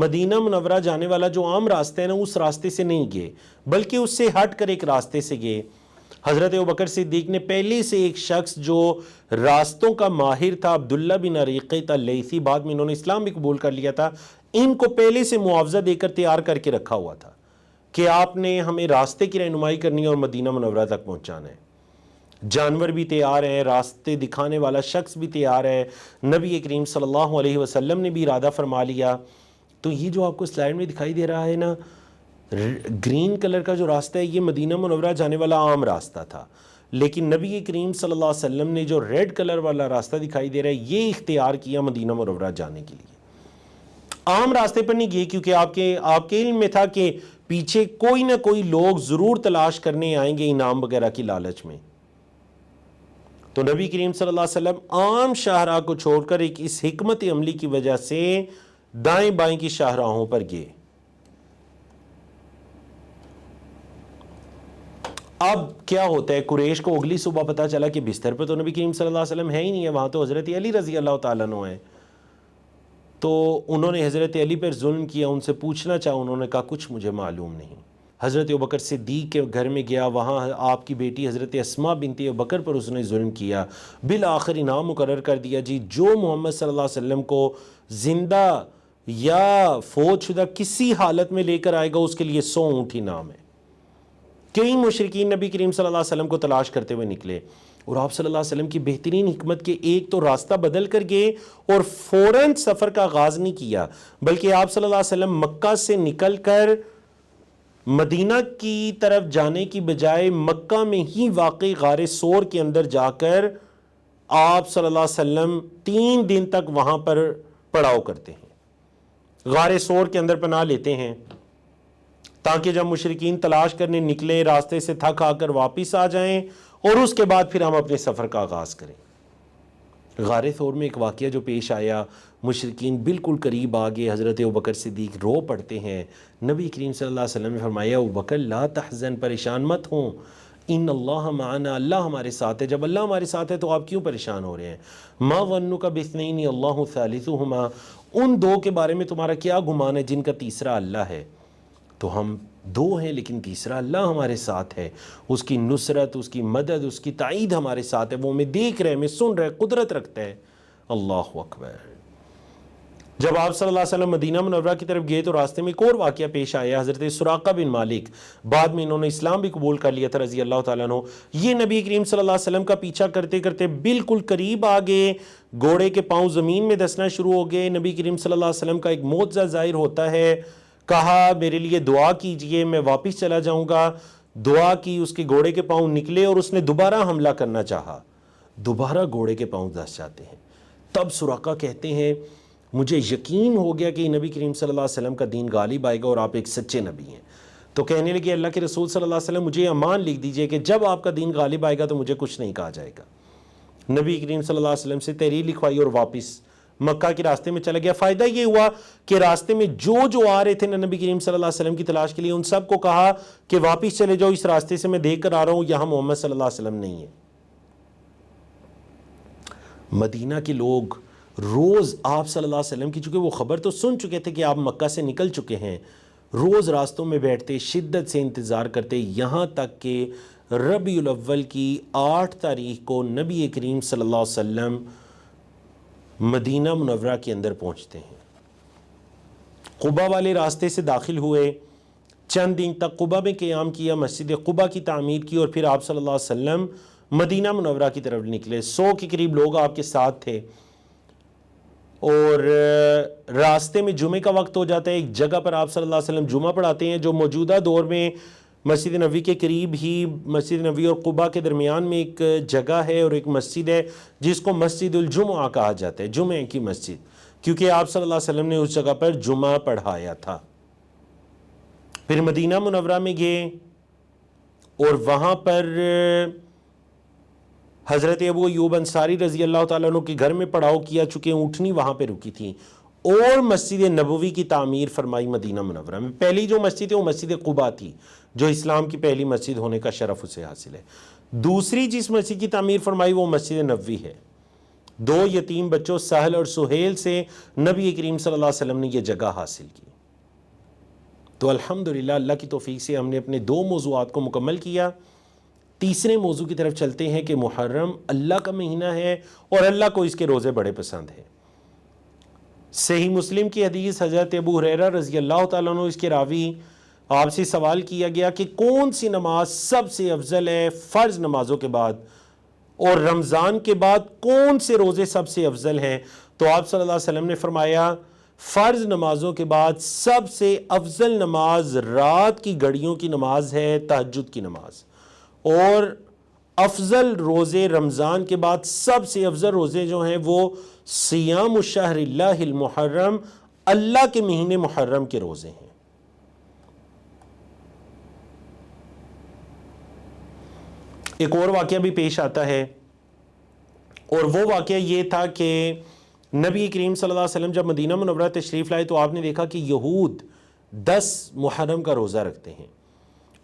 مدینہ منورہ جانے والا جو عام راستہ ہے نا، اس راستے سے نہیں گئے، بلکہ اس سے ہٹ کر ایک راستے سے گئے۔ حضرت ابوبکر صدیق نے پہلے سے ایک شخص جو راستوں کا ماہر تھا، عبداللہ بن عریقۃ اللیثی، بعد میں انہوں نے اسلام بھی قبول کر لیا تھا، ان کو پہلے سے معاوضہ دے کر تیار کر کے رکھا ہوا تھا کہ آپ نے ہمیں راستے کی رہنمائی کرنی ہے اور مدینہ منورہ تک پہنچانا ہے۔ جانور بھی تیار ہیں، راستے دکھانے والا شخص بھی تیار ہے، نبی کریم صلی اللہ علیہ وسلم نے بھی ارادہ فرما لیا۔ تو یہ جو آپ کو سلائیڈ میں دکھائی دے رہا ہے نا، گرین کلر کا جو راستہ ہے، یہ مدینہ منورہ جانے والا عام راستہ تھا، لیکن نبی کریم صلی اللہ علیہ وسلم نے جو ریڈ کلر والا راستہ دکھائی دے رہا ہے، یہ اختیار کیا مدینہ منورہ جانے کے لیے۔ عام راستے پر نہیں گئے، کیونکہ آپ کے علم میں تھا کہ پیچھے کوئی نہ کوئی لوگ ضرور تلاش کرنے آئیں گے انعام وغیرہ کی لالچ میں۔ تو نبی کریم صلی اللہ علیہ وسلم عام شاہراہ کو چھوڑ کر ایک اس حکمت عملی کی وجہ سے دائیں بائیں کی شاہراہوں پر گئے۔ اب کیا ہوتا ہے، قریش کو اگلی صبح پتہ چلا کہ بستر پر تو نبی کریم صلی اللہ علیہ وسلم ہے ہی نہیں ہے، وہاں تو حضرت علی رضی اللہ تعالیٰ عنہ ہیں۔ تو انہوں نے حضرت علی پر ظلم کیا، ان سے پوچھنا چاہا، انہوں نے کہا کچھ مجھے معلوم نہیں۔ حضرت ابوبکر صدیق کے گھر میں گیا، وہاں آپ کی بیٹی حضرت اسماء بنت ابوبکر پر اس نے ظلم کیا، بالآخر انعام مقرر کر دیا، جی جو محمد صلی اللہ علیہ وسلم کو زندہ یا فوت شدہ کسی حالت میں لے کر آئے گا اس کے لیے 100 اونٹ انعام ہے۔ کئی مشرکین نبی کریم صلی اللہ علیہ وسلم کو تلاش کرتے ہوئے نکلے، اور آپ صلی اللہ علیہ وسلم کی بہترین حکمت کے ایک تو راستہ بدل کر گئے اور فوراً سفر کا آغاز نہیں کیا، بلکہ آپ صلی اللہ علیہ وسلم مکہ سے نکل کر مدینہ کی طرف جانے کی بجائے مکہ میں ہی واقع غار ثور کے اندر جا کر آپ صلی اللہ علیہ وسلم 3 دن تک وہاں پر پڑاؤ کرتے ہیں، غار ثور کے اندر پناہ لیتے ہیں، تاکہ جب مشرکین تلاش کرنے نکلیں راستے سے تھک آ کر واپس آ جائیں اور اس کے بعد پھر ہم اپنے سفر کا آغاز کریں۔ غار ثور میں ایک واقعہ جو پیش آیا، مشرکین بالکل قریب آگے، حضرت ابوبکر صدیق رو پڑتے ہیں، نبی کریم صلی اللہ علیہ وسلم نے فرمایا ابوبکر لا تحزن، پریشان مت ہوں، ان اللہ معنا، اللہ ہمارے ساتھ ہے، جب اللہ ہمارے ساتھ ہے تو آپ کیوں پریشان ہو رہے ہیں؟ ما ظنک باثنین اللہ ثالثہما، ان 2 کے بارے میں تمہارا کیا گمان ہے جن کا تیسرا اللہ ہے؟ تو ہم 2 ہیں لیکن تیسرا اللہ ہمارے ساتھ ہے، اس کی نصرت، اس کی مدد، اس کی تائید ہمارے ساتھ ہے، وہ ہمیں دیکھ رہے، ہمیں سن رہے، قدرت رکھتا ہے۔ اللہ اکبر۔ جب آپ صلی اللہ علیہ وسلم مدینہ منورہ کی طرف گئے تو راستے میں ایک اور واقعہ پیش آیا، حضرت سراقہ بن مالک، بعد میں انہوں نے اسلام بھی قبول کر لیا تھا رضی اللہ تعالیٰ عنہ، یہ نبی کریم صلی اللہ علیہ وسلم کا پیچھا کرتے کرتے بالکل قریب آ گئے، گھوڑے کے پاؤں زمین میں دسنا شروع ہو گئے، نبی کریم صلی اللہ علیہ وسلم کا ایک معجزہ ظاہر ہوتا ہے، کہا میرے لیے دعا کیجئے میں واپس چلا جاؤں گا، دعا کی، اس کے گھوڑے کے پاؤں نکلے اور اس نے دوبارہ حملہ کرنا چاہا، دوبارہ گھوڑے کے پاؤں دس جاتے ہیں۔ تب سراقہ کہتے ہیں مجھے یقین ہو گیا کہ نبی کریم صلی اللہ علیہ وسلم کا دین غالب آئے گا اور آپ ایک سچے نبی ہیں، تو کہنے لگے اللہ کے رسول صلی اللہ علیہ وسلم مجھے امان لکھ دیجئے کہ جب آپ کا دین غالب آئے گا تو مجھے کچھ نہیں کہا جائے گا۔ نبی کریم صلی اللہ علیہ وسلم سے تحریر لکھوائی اور واپس مکہ کے راستے میں چلا گیا۔ فائدہ یہ ہوا کہ راستے میں جو آ رہے تھے نبی کریم صلی اللہ علیہ وسلم کی تلاش کے لیے، ان سب کو کہا کہ واپس چلے جاؤ، اس راستے سے میں دیکھ کر آ رہا ہوں، یہاں محمد صلی اللہ علیہ وسلم نہیں ہے۔ مدینہ کے لوگ روز آپ صلی اللہ علیہ وسلم کی، چونکہ وہ خبر تو سن چکے تھے کہ آپ مکہ سے نکل چکے ہیں، روز راستوں میں بیٹھتے، شدت سے انتظار کرتے، یہاں تک کہ ربیع الاول کی 8 تاریخ کو نبی کریم صلی اللہ علیہ وسلم مدینہ منورہ کے اندر پہنچتے ہیں۔ قباء والے راستے سے داخل ہوئے، چند دن تک قباء میں قیام کیا، مسجد قباء کی تعمیر کی، اور پھر آپ صلی اللہ علیہ وسلم مدینہ منورہ کی طرف نکلے۔ 100 کے قریب لوگ آپ کے ساتھ تھے، اور راستے میں جمعے کا وقت ہو جاتا ہے، ایک جگہ پر آپ صلی اللہ علیہ وسلم جمعہ پڑھاتے ہیں، جو موجودہ دور میں مسجد نبوی کے قریب ہی، مسجد نبوی اور قباء کے درمیان میں ایک جگہ ہے اور ایک مسجد ہے جس کو مسجد الجمعہ کہا جاتا ہے، جمعے کی مسجد، کیونکہ آپ صلی اللہ علیہ وسلم نے اس جگہ پر جمعہ پڑھایا تھا۔ پھر مدینہ منورہ میں گئے اور وہاں پر حضرت ابو ایوب انصاری رضی اللہ تعالیٰ عنہ کے گھر میں پڑاؤ کیا، چونکہ اونٹنی وہاں پہ رکی تھی، اور مسجد نبوی کی تعمیر فرمائی مدینہ منورہ میں۔ پہلی جو مسجد ہے وہ مسجد قباء تھی، جو اسلام کی پہلی مسجد ہونے کا شرف اسے حاصل ہے۔ دوسری جس مسجد کی تعمیر فرمائی وہ مسجد نبوی ہے۔ 2 یتیم بچوں سہل اور سہیل سے نبی کریم صلی اللہ علیہ وسلم نے یہ جگہ حاصل کی۔ تو الحمدللہ اللہ کی توفیق سے ہم نے اپنے 2 موضوعات کو مکمل کیا۔ تیسرے موضوع کی طرف چلتے ہیں کہ محرم اللہ کا مہینہ ہے اور اللہ کو اس کے روزے بڑے پسند ہیں۔ صحیح مسلم کی حدیث، حضرت ابو ہریرہ رضی اللہ تعالیٰ عنہ اس کے راوی، آپ سے سوال کیا گیا کہ کون سی نماز سب سے افضل ہے فرض نمازوں کے بعد، اور رمضان کے بعد کون سے روزے سب سے افضل ہیں؟ تو آپ صلی اللہ علیہ وسلم نے فرمایا فرض نمازوں کے بعد سب سے افضل نماز رات کی گھڑیوں کی نماز ہے، تہجد کی نماز، اور افضل روزے رمضان کے بعد سب سے افضل روزے جو ہیں وہ صیام الشہر اللہ المحرم، اللہ کے مہینے محرم کے روزے ہیں۔ ایک اور واقعہ بھی پیش آتا ہے، اور وہ واقعہ یہ تھا کہ نبی کریم صلی اللہ علیہ وسلم جب مدینہ منورہ تشریف لائے تو آپ نے دیکھا کہ یہود 10 محرم کا روزہ رکھتے ہیں۔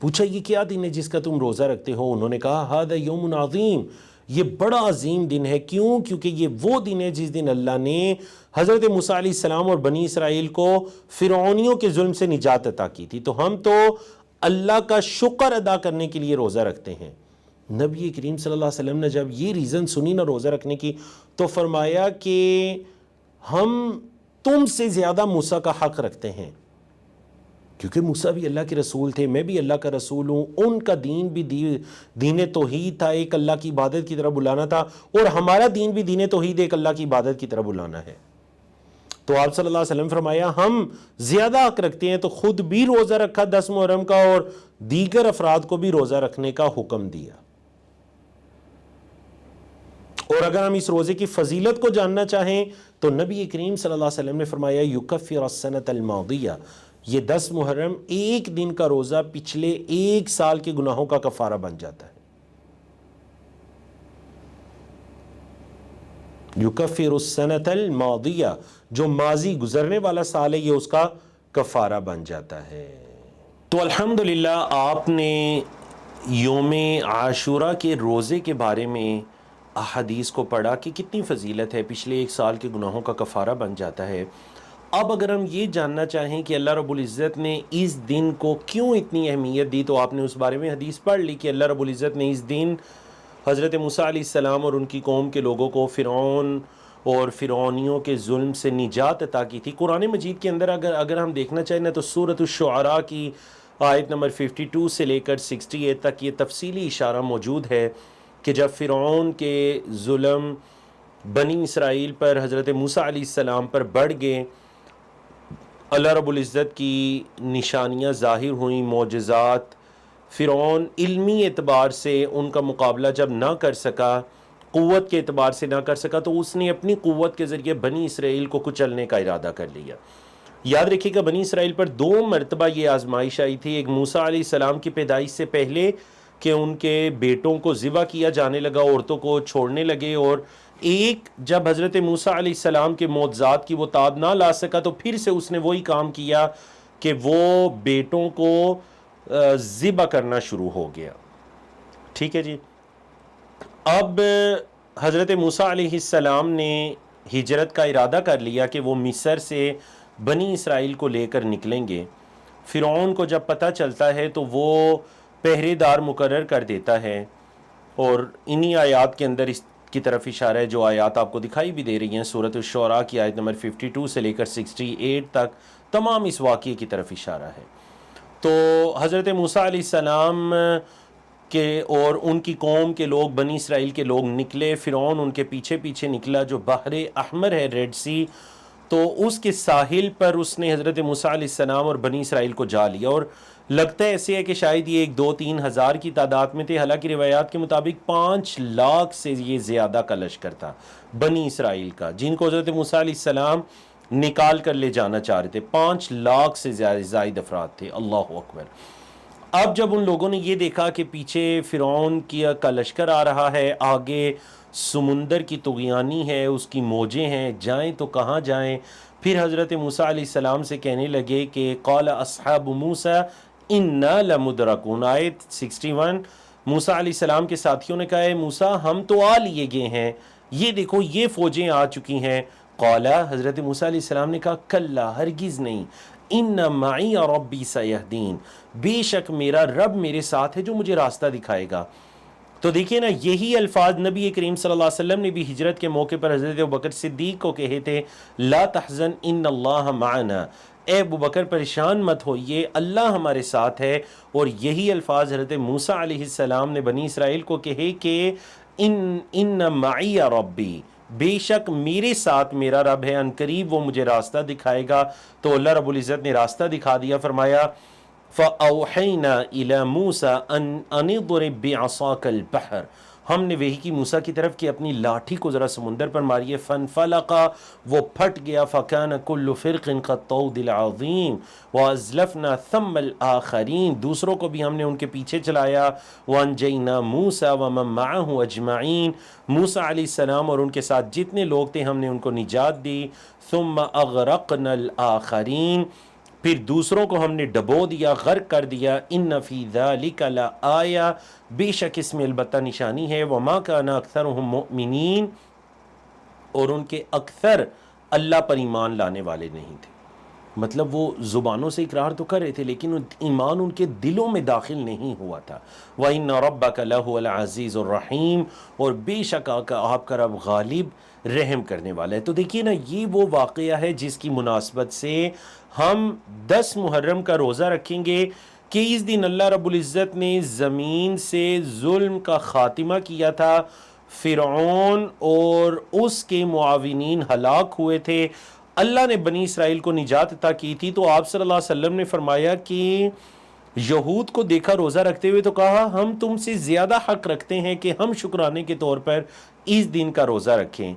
پوچھا یہ کیا دن ہے جس کا تم روزہ رکھتے ہو؟ انہوں نے کہا ھذا یوم عظیم، یہ بڑا عظیم دن ہے. کیوں؟ کیونکہ یہ وہ دن ہے جس دن اللہ نے حضرت موسیٰ علیہ السلام اور بنی اسرائیل کو فرعونیوں کے ظلم سے نجات عطا کی تھی. تو ہم تو اللہ کا شکر ادا کرنے کے لیے روزہ رکھتے ہیں. نبی کریم صلی اللہ علیہ وسلم نے جب یہ ریزن سنی نا روزہ رکھنے کی تو فرمایا کہ ہم تم سے زیادہ موسیٰ کا حق رکھتے ہیں، کیونکہ موسیٰ بھی اللہ کے رسول تھے، میں بھی اللہ کا رسول ہوں. ان کا دین بھی دین توحید تھا، ایک اللہ کی عبادت کی طرف بلانا تھا، اور ہمارا دین بھی دین توحید ایک اللہ کی عبادت کی طرف بلانا ہے. تو آپ صلی اللہ علیہ وسلم فرمایا ہم زیادہ حق رکھتے ہیں، تو خود بھی روزہ رکھا 10 محرم کا اور دیگر افراد کو بھی روزہ رکھنے کا حکم دیا. اور اگر ہم اس روزے کی فضیلت کو جاننا چاہیں تو نبی کریم صلی اللہ علیہ وسلم نے فرمایا یکفر السنۃ الماضیہ، یہ 10 محرم ایک دن کا روزہ پچھلے 1 سال کے گناہوں کا کفارہ بن جاتا ہے. یکفر السنۃ الماضیہ، جو ماضی گزرنے والا سال ہے یہ اس کا کفارہ بن جاتا ہے. تو الحمدللہ آپ نے یوم عاشورہ کے روزے کے بارے میں احادیث کو پڑھا کہ کتنی فضیلت ہے، پچھلے 1 سال کے گناہوں کا کفارہ بن جاتا ہے. اب اگر ہم یہ جاننا چاہیں کہ اللہ رب العزت نے اس دن کو کیوں اتنی اہمیت دی، تو آپ نے اس بارے میں حدیث پڑھ لی کہ اللہ رب العزت نے اس دن حضرت موسیٰ علیہ السلام اور ان کی قوم کے لوگوں کو فرعون اور فرعونیوں کے ظلم سے نجات عطا کی تھی. قرآن مجید کے اندر اگر ہم دیکھنا چاہیں نا تو سورۃ الشعراء کی آیت نمبر 52 سے لے کر 68 تک یہ تفصیلی اشارہ موجود ہے کہ جب فرعون کے ظلم بنی اسرائیل پر حضرت موسیٰ علیہ السلام پر بڑھ گئے، اللہ رب العزت کی نشانیاں ظاہر ہوئیں، معجزات. فرعون علمی اعتبار سے ان کا مقابلہ جب نہ کر سکا، قوت کے اعتبار سے نہ کر سکا، تو اس نے اپنی قوت کے ذریعے بنی اسرائیل کو کچلنے کا ارادہ کر لیا. یاد رکھیے گا بنی اسرائیل پر 2 مرتبہ یہ آزمائش آئی تھی. ایک موسیٰ علیہ السلام کی پیدائش سے پہلے کہ ان کے بیٹوں کو ذبح کیا جانے لگا، عورتوں کو چھوڑنے لگے، اور ایک جب حضرت موسیٰ علیہ السلام کے معجزات کی وہ تاب نہ لا سکا تو پھر سے اس نے وہی کام کیا کہ وہ بیٹوں کو ذبح کرنا شروع ہو گیا. ٹھیک ہے جی. اب حضرت موسیٰ علیہ السلام نے ہجرت کا ارادہ کر لیا کہ وہ مصر سے بنی اسرائیل کو لے کر نکلیں گے. فرعون کو جب پتہ چلتا ہے تو وہ پہرے دار مقرر کر دیتا ہے، اور انہی آیات کے اندر اس کی طرف اشارہ ہے جو آیات آپ کو دکھائی بھی دے رہی ہیں. سورۃ الشعراء کی آیت نمبر 52 سے لے کر 68 تک تمام اس واقعے کی طرف اشارہ ہے. تو حضرت موسیٰ علیہ السلام کے اور ان کی قوم کے لوگ، بنی اسرائیل کے لوگ نکلے. فرعون ان کے پیچھے پیچھے نکلا. جو بحر احمر ہے، ریڈ سی، تو اس کے ساحل پر اس نے حضرت موسیٰ علیہ السلام اور بنی اسرائیل کو جا لیا. اور لگتا ہے ایسے ہے کہ شاید یہ 1-2-3 ہزار کی تعداد میں تھے، حالانکہ روایات کے مطابق 5 لاکھ سے یہ زیادہ کا لشکر تھا بنی اسرائیل کا، جن کو حضرت موسیٰ علیہ السلام نکال کر لے جانا چاہ رہے تھے. 5 لاکھ سے زائد افراد تھے. اللہ اکبر. اب جب ان لوگوں نے یہ دیکھا کہ پیچھے فرعون کا لشکر آ رہا ہے، آگے سمندر کی طغیانی ہے، اس کی موجیں ہیں، جائیں تو کہاں جائیں، پھر حضرت موسیٰ علیہ السلام سے کہنے لگے کہ قال اصحاب موسیٰ انا لمدرکون. آیت 61. موسیٰ علیہ السلام کے ساتھیوں نے کہا ہے موسیٰ ہم تو آ لیے گئے ہیں، یہ دیکھو یہ فوجیں آ چکی ہیں. قال، حضرت موسیٰ علیہ السلام نے کہا کلا، ہرگز نہیں، ان معی ربی سیہدین، بے شک میرا رب میرے ساتھ ہے جو مجھے راستہ دکھائے گا. تو دیکھیں نا، یہی الفاظ نبی کریم صلی اللہ علیہ وسلم نے بھی ہجرت کے موقع پر حضرت ابوبکر صدیق کو کہے تھے، لا تحزن ان اللہ معنا، اے ابوبکر پریشان مت ہوئیے، اللہ ہمارے ساتھ ہے. اور یہی الفاظ حضرت موسیٰ علیہ السلام نے بنی اسرائیل کو کہے کہ ان معی ربی، بے شک میرے ساتھ میرا رب ہے، ان قریب وہ مجھے راستہ دکھائے گا. تو اللہ رب العزت نے راستہ دکھا دیا. فرمایا فَأَوْحَيْنَا إِلَى مُوسَىٰ أَنِ اضْرِب بِعَصَاكَ الْبَحْرَ، ہم نے وحی کی موسیٰ کی طرف کہ اپنی لاٹھی کو ذرا سمندر پر ماریے. فَانْفَلَقَ، وہ پھٹ گیا. فَكَانَ كُلُّ فِرْقٍ كَالطَّوْدِ الْعَظِيمِ وَأَزْلَفْنَا ثَمَّ الْآخَرِينَ، دوسروں کو بھی ہم نے ان کے پیچھے چلایا. وَأَنْجَيْنَا مُوسَىٰ وَمَن مَّعَهُ أَجْمَعِينَ، موسیٰ علیہ السلام اور ان کے ساتھ جتنے لوگ تھے ہم نے ان کو نجات دی. ثُمَّ أَغْرَقْنَا الْآخَرِينَ، پھر دوسروں کو ہم نے ڈبو دیا، غرق کر دیا. ان فی ذلک لآیہ، بے شک اس میں البتہ نشانی ہے. وما کان اکثرهم مؤمنین، اور ان کے اکثر اللہ پر ایمان لانے والے نہیں تھے. مطلب وہ زبانوں سے اقرار تو کر رہے تھے لیکن ایمان ان کے دلوں میں داخل نہیں ہوا تھا. وَإِنَّ رَبَّكَ لَهُوَ الْعَزِيزُ الرَّحِيمُ، اور بے شک آپ کا رب غالب رحم کرنے والا ہے. تو دیکھیے نا، یہ وہ واقعہ ہے جس کی مناسبت سے ہم 10 محرم کا روزہ رکھیں گے کہ اس دن اللہ رب العزت نے زمین سے ظلم کا خاتمہ کیا تھا. فرعون اور اس کے معاونین ہلاک ہوئے تھے. اللہ نے بنی اسرائیل کو نجات عطا کی تھی. تو آپ صلی اللہ علیہ وسلم نے فرمایا کہ یہود کو دیکھا روزہ رکھتے ہوئے تو کہا ہم تم سے زیادہ حق رکھتے ہیں کہ ہم شکرانے کے طور پر اس دن کا روزہ رکھیں.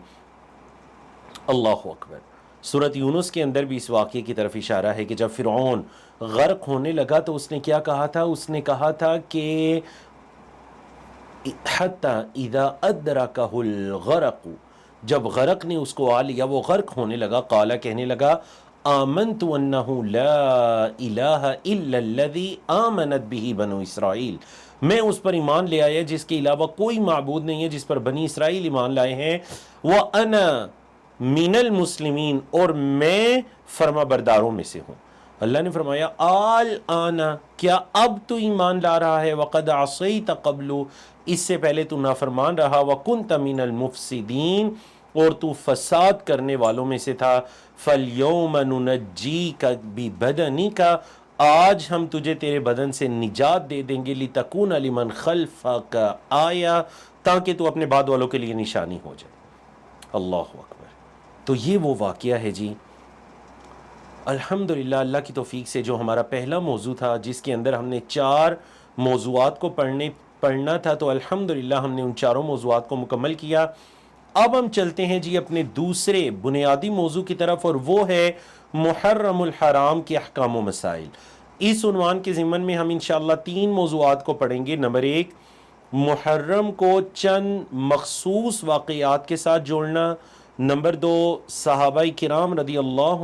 اللہ اکبر. سورۃ یونس کے اندر بھی اس واقعے کی طرف اشارہ ہے کہ جب فرعون غرق ہونے لگا تو اس نے کیا کہا تھا؟ اس نے کہا تھا کہ حتی اذا ادرکہ الغرق، جب غرق نے اس کو آ لیا، وہ غرق ہونے لگا، قالا کہنے لگا آمنت انہ لا الہ الا الذی آمنت بہ بنو اسرائیل، میں اس پر ایمان لے آیا جس کے علاوہ کوئی معبود نہیں ہے، جس پر بنی اسرائیل ایمان لائے ہیں. وَأَنَا مِنَ الْمُسْلِمِينَ، اور میں فرما برداروں میں سے ہوں. اللہ نے فرمایا الآن، کیا اب تو ایمان لا رہا ہے؟ وَقَدْ عَصَيْتَ قَبْلُ، اس سے پہلے تو نافرمان رہا. وَكُنْتَ مِنَ الْمُفْسِدِينَ، اور تو فساد کرنے والوں میں سے تھا. فَالْيَوْمَ نُنَجِّيكَ بِبَدَنِكَ، آج ہم تجھے تیرے بدن سے نجات دے دیں گے. لِتَكُونَ لِمَنْ خَلْفَكَ آیَةً، تاکہ تو اپنے بعد والوں کے لیے نشانی ہو جائے. اللہ اکبر. تو یہ وہ واقعہ ہے جی. الحمدللہ اللہ کی توفیق سے جو ہمارا پہلا موضوع تھا جس کے اندر ہم نے 4 موضوعات کو پڑھنا تھا، تو الحمدللہ ہم نے ان 4 موضوعات کو مکمل کیا. اب ہم چلتے ہیں جی اپنے دوسرے بنیادی موضوع کی طرف، اور وہ ہے محرم الحرام کے احکام و مسائل. اس عنوان کے ضمن میں ہم انشاءاللہ 3 موضوعات کو پڑھیں گے. نمبر 1، محرم کو چند مخصوص واقعات کے ساتھ جوڑنا. نمبر 2، صحابہ کرام رضی اللہ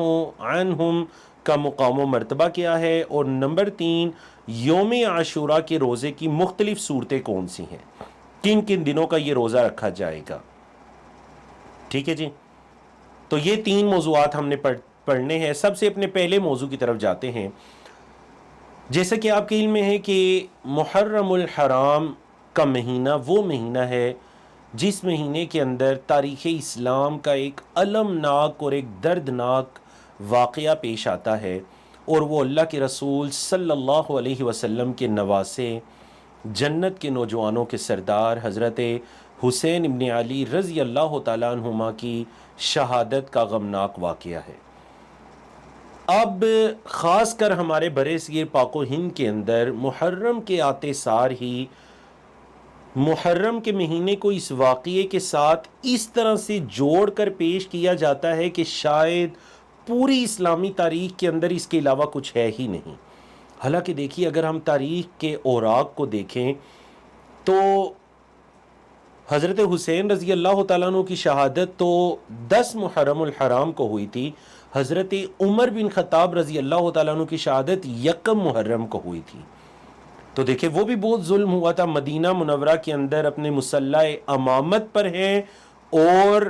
عنہم کا مقام و مرتبہ کیا ہے. اور نمبر 3، یوم عاشوراء کے روزے کی مختلف صورتیں کون سی ہیں، کن کن دنوں کا یہ روزہ رکھا جائے گا. ٹھیک ہے جی. تو یہ 3 موضوعات ہم نے پڑھنے ہیں. سب سے اپنے پہلے موضوع کی طرف جاتے ہیں. جیسا کہ آپ کے علم میں ہے کہ محرم الحرام کا مہینہ وہ مہینہ ہے جس مہینے کے اندر تاریخ اسلام کا ایک المناک اور ایک دردناک واقعہ پیش آتا ہے، اور وہ اللہ کے رسول صلی اللہ علیہ وسلم کے نواسے، جنت کے نوجوانوں کے سردار حضرت حسین ابن علی رضی اللہ تعالیٰ عنہما کی شہادت کا غمناک واقعہ ہے. اب خاص کر ہمارے برِ صغیر پاک و ہند کے اندر محرم کے آتے سار ہی محرم کے مہینے کو اس واقعے کے ساتھ اس طرح سے جوڑ کر پیش کیا جاتا ہے کہ شاید پوری اسلامی تاریخ کے اندر اس کے علاوہ کچھ ہے ہی نہیں. حالانکہ دیکھیے، اگر ہم تاریخ کے اوراق کو دیکھیں تو حضرت حسین رضی اللہ تعالیٰ عنہ کی شہادت تو 10 محرم الحرام کو ہوئی تھی. حضرت عمر بن خطاب رضی اللہ تعالیٰ عنہ کی شہادت 1 محرم کو ہوئی تھی. تو دیکھیں وہ بھی بہت ظلم ہوا تھا. مدینہ منورہ کے اندر اپنے مسلح امامت پر ہیں اور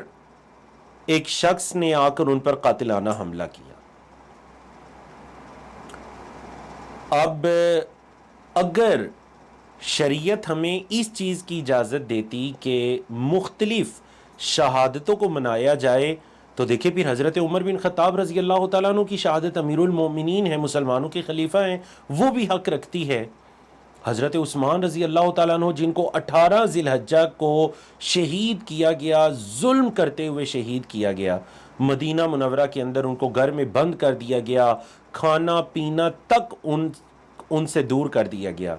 ایک شخص نے آ کر ان پر قاتلانہ حملہ کیا. اب اگر شریعت ہمیں اس چیز کی اجازت دیتی کہ مختلف شہادتوں کو منایا جائے تو دیکھیں پھر حضرت عمر بن خطاب رضی اللہ تعالیٰ عنہ کی شہادت امیر المومنین ہے، مسلمانوں کے خلیفہ ہیں، وہ بھی حق رکھتی ہے. حضرت عثمان رضی اللہ تعالیٰ عنہ جن کو 18 ذی الحجہ کو شہید کیا گیا، ظلم کرتے ہوئے شہید کیا گیا، مدینہ منورہ کے اندر ان کو گھر میں بند کر دیا گیا، کھانا پینا تک ان سے دور کر دیا گیا.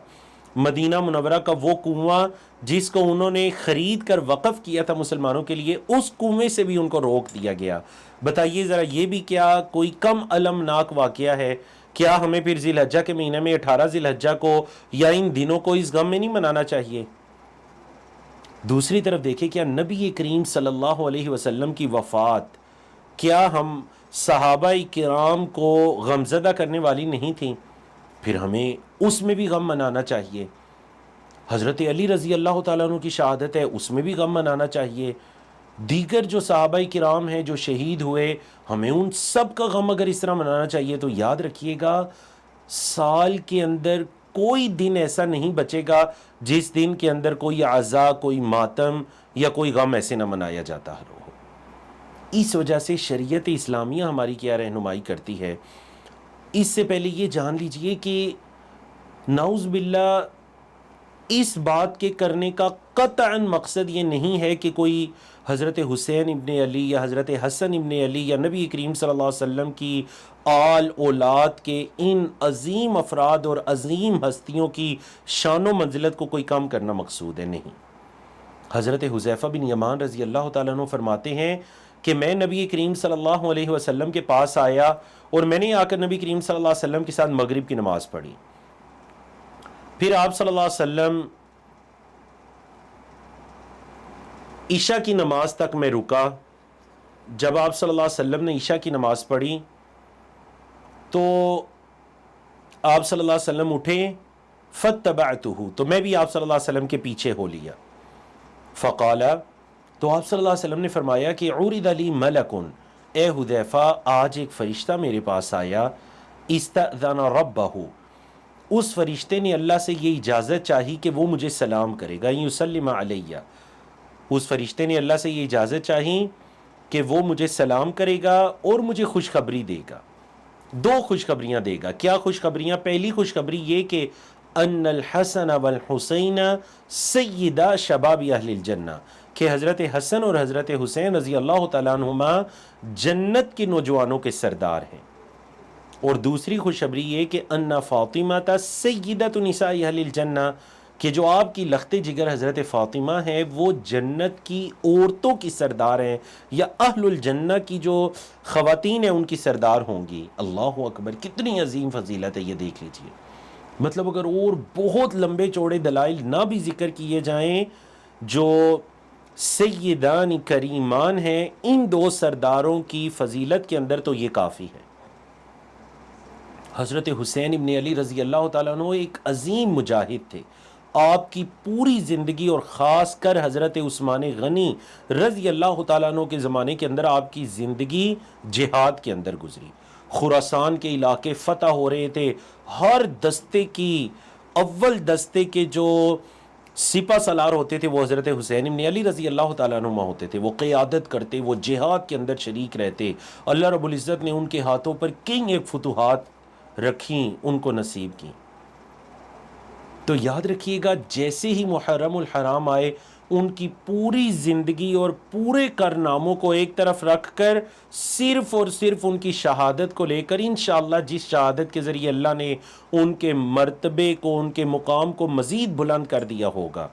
مدینہ منورہ کا وہ کنواں جس کو انہوں نے خرید کر وقف کیا تھا مسلمانوں کے لیے، اس کنویں سے بھی ان کو روک دیا گیا. بتائیے ذرا، یہ بھی کیا کوئی کم المناک واقعہ ہے؟ کیا ہمیں پھر ذی الحجہ کے مہینے میں 18 ذی الحجہ کو یا ان دنوں کو اس غم میں نہیں منانا چاہیے؟ دوسری طرف دیکھیں، کیا نبی کریم صلی اللہ علیہ وسلم کی وفات کیا ہم صحابہ کرام کو غمزدہ کرنے والی نہیں تھیں، پھر ہمیں اس میں بھی غم منانا چاہیے۔ حضرت علی رضی اللہ تعالیٰ عنہ کی شہادت ہے، اس میں بھی غم منانا چاہیے۔ دیگر جو صحابہ کرام ہیں جو شہید ہوئے، ہمیں ان سب کا غم اگر اس طرح منانا چاہیے تو یاد رکھیے گا سال کے اندر کوئی دن ایسا نہیں بچے گا جس دن کے اندر کوئی عزا، کوئی ماتم یا کوئی غم ایسے نہ منایا جاتا ہو۔ اس وجہ سے شریعت اسلامیہ ہماری کیا رہنمائی کرتی ہے، اس سے پہلے یہ جان لیجئے کہ نعوذ باللہ اس بات کے کرنے کا قطعاً مقصد یہ نہیں ہے کہ کوئی حضرت حسین ابن علی یا حضرت حسن ابن علی یا نبی کریم صلی اللہ علیہ وسلم کی آل اولاد کے ان عظیم افراد اور عظیم ہستیوں کی شان و منزلت کو کوئی کم کرنا مقصود ہے، نہیں۔ حضرت حذیفہ بن یمان رضی اللہ تعالیٰ عنہ فرماتے ہیں کہ میں نبی کریم صلی اللہ علیہ وسلم کے پاس آیا اور میں نے آ کر نبی کریم صلی اللہ علیہ وسلم کے ساتھ مغرب کی نماز پڑھی۔ پھر آپ صلی اللہ علیہ وسلم عشاء کی نماز تک میں رکا۔ جب آپ صلی اللہ علیہ وسلم نے عشاء کی نماز پڑھی تو آپ صلی اللہ علیہ وسلم اٹھے، فاتبعتہ، تو میں بھی آپ صلی اللہ علیہ وسلم کے پیچھے ہو لیا۔ فقال، تو آپ صلی اللہ علیہ وسلم نے فرمایا کہ عرض لی ملک، اے حذیفہ آج ایک فرشتہ میرے پاس آیا، استأذن ربہ، اس فرشتے نے اللہ سے یہ اجازت چاہی کہ وہ مجھے سلام کرے گا، یسلم علیہ، اس فرشتے نے اللہ سے یہ اجازت چاہی کہ وہ مجھے سلام کرے گا اور مجھے خوشخبری دے گا۔ دو خوشخبریاں دے گا۔ کیا خوشخبریاں؟ پہلی خوشخبری یہ کہ ان الحسن والحسین سیدہ شباب اہل الجنہ، کہ حضرت حسن اور حضرت حسین رضی اللہ تعالیٰ عنہما جنت کے نوجوانوں کے سردار ہیں۔ اور دوسری خوشخبری یہ کہ ان فاطمہ سیدۃ نساء اہل الجنہ، کہ جو آپ کی لخت جگر حضرت فاطمہ ہیں وہ جنت کی عورتوں کی سردار ہیں، یا اہل الجنہ کی جو خواتین ہیں ان کی سردار ہوں گی۔ اللہ اکبر، کتنی عظیم فضیلت ہے، یہ دیکھ لیجئے۔ مطلب اگر اور بہت لمبے چوڑے دلائل نہ بھی ذکر کیے جائیں، جو سیدان کریمان ہیں ان دو سرداروں کی فضیلت کے اندر، تو یہ کافی ہے۔ حضرت حسین ابن علی رضی اللہ تعالیٰ عنہ ایک عظیم مجاہد تھے۔ آپ کی پوری زندگی اور خاص کر حضرت عثمان غنی رضی اللہ تعالیٰ عنہ کے زمانے کے اندر آپ کی زندگی جہاد کے اندر گزری۔ خراسان کے علاقے فتح ہو رہے تھے، ہر دستے کی اول دستے کے جو سپہ سالار ہوتے تھے وہ حضرت حسین ابن علی رضی اللہ تعالیٰ عنہ ہوتے تھے۔ وہ قیادت کرتے، وہ جہاد کے اندر شریک رہتے۔ اللہ رب العزت نے ان کے ہاتھوں پر کئی ایک فتوحات رکھیں، ان کو نصیب کی۔ تو یاد رکھیے گا جیسے ہی محرم الحرام آئے، ان کی پوری زندگی اور پورے کارناموں کو ایک طرف رکھ کر صرف اور صرف ان کی شہادت کو لے کر، انشاءاللہ جس شہادت کے ذریعے اللہ نے ان کے مرتبے کو، ان کے مقام کو مزید بلند کر دیا ہوگا،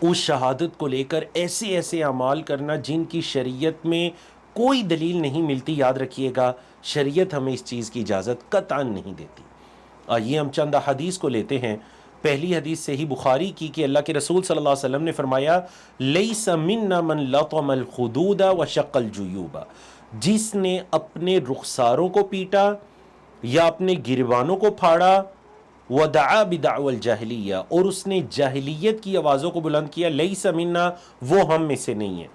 اس شہادت کو لے کر ایسے ایسے اعمال کرنا جن کی شریعت میں کوئی دلیل نہیں ملتی۔ یاد رکھیے گا شریعت ہمیں اس چیز کی اجازت قطعاً نہیں دیتی۔ آئیے ہم چند حدیث کو لیتے ہیں۔ پہلی حدیث صحیح بخاری کی کہ اللہ کے رسول صلی اللہ علیہ وسلم نے فرمایا لیس منا من لطم الخدود وشق الجیوب، جس نے اپنے رخساروں کو پیٹا یا اپنے گریبانوں کو پھاڑا، ودعا بدعوى الجاہلیہ، اور اس نے جاہلیت کی آوازوں کو بلند کیا، لیس منا، وہ ہم میں سے نہیں ہے۔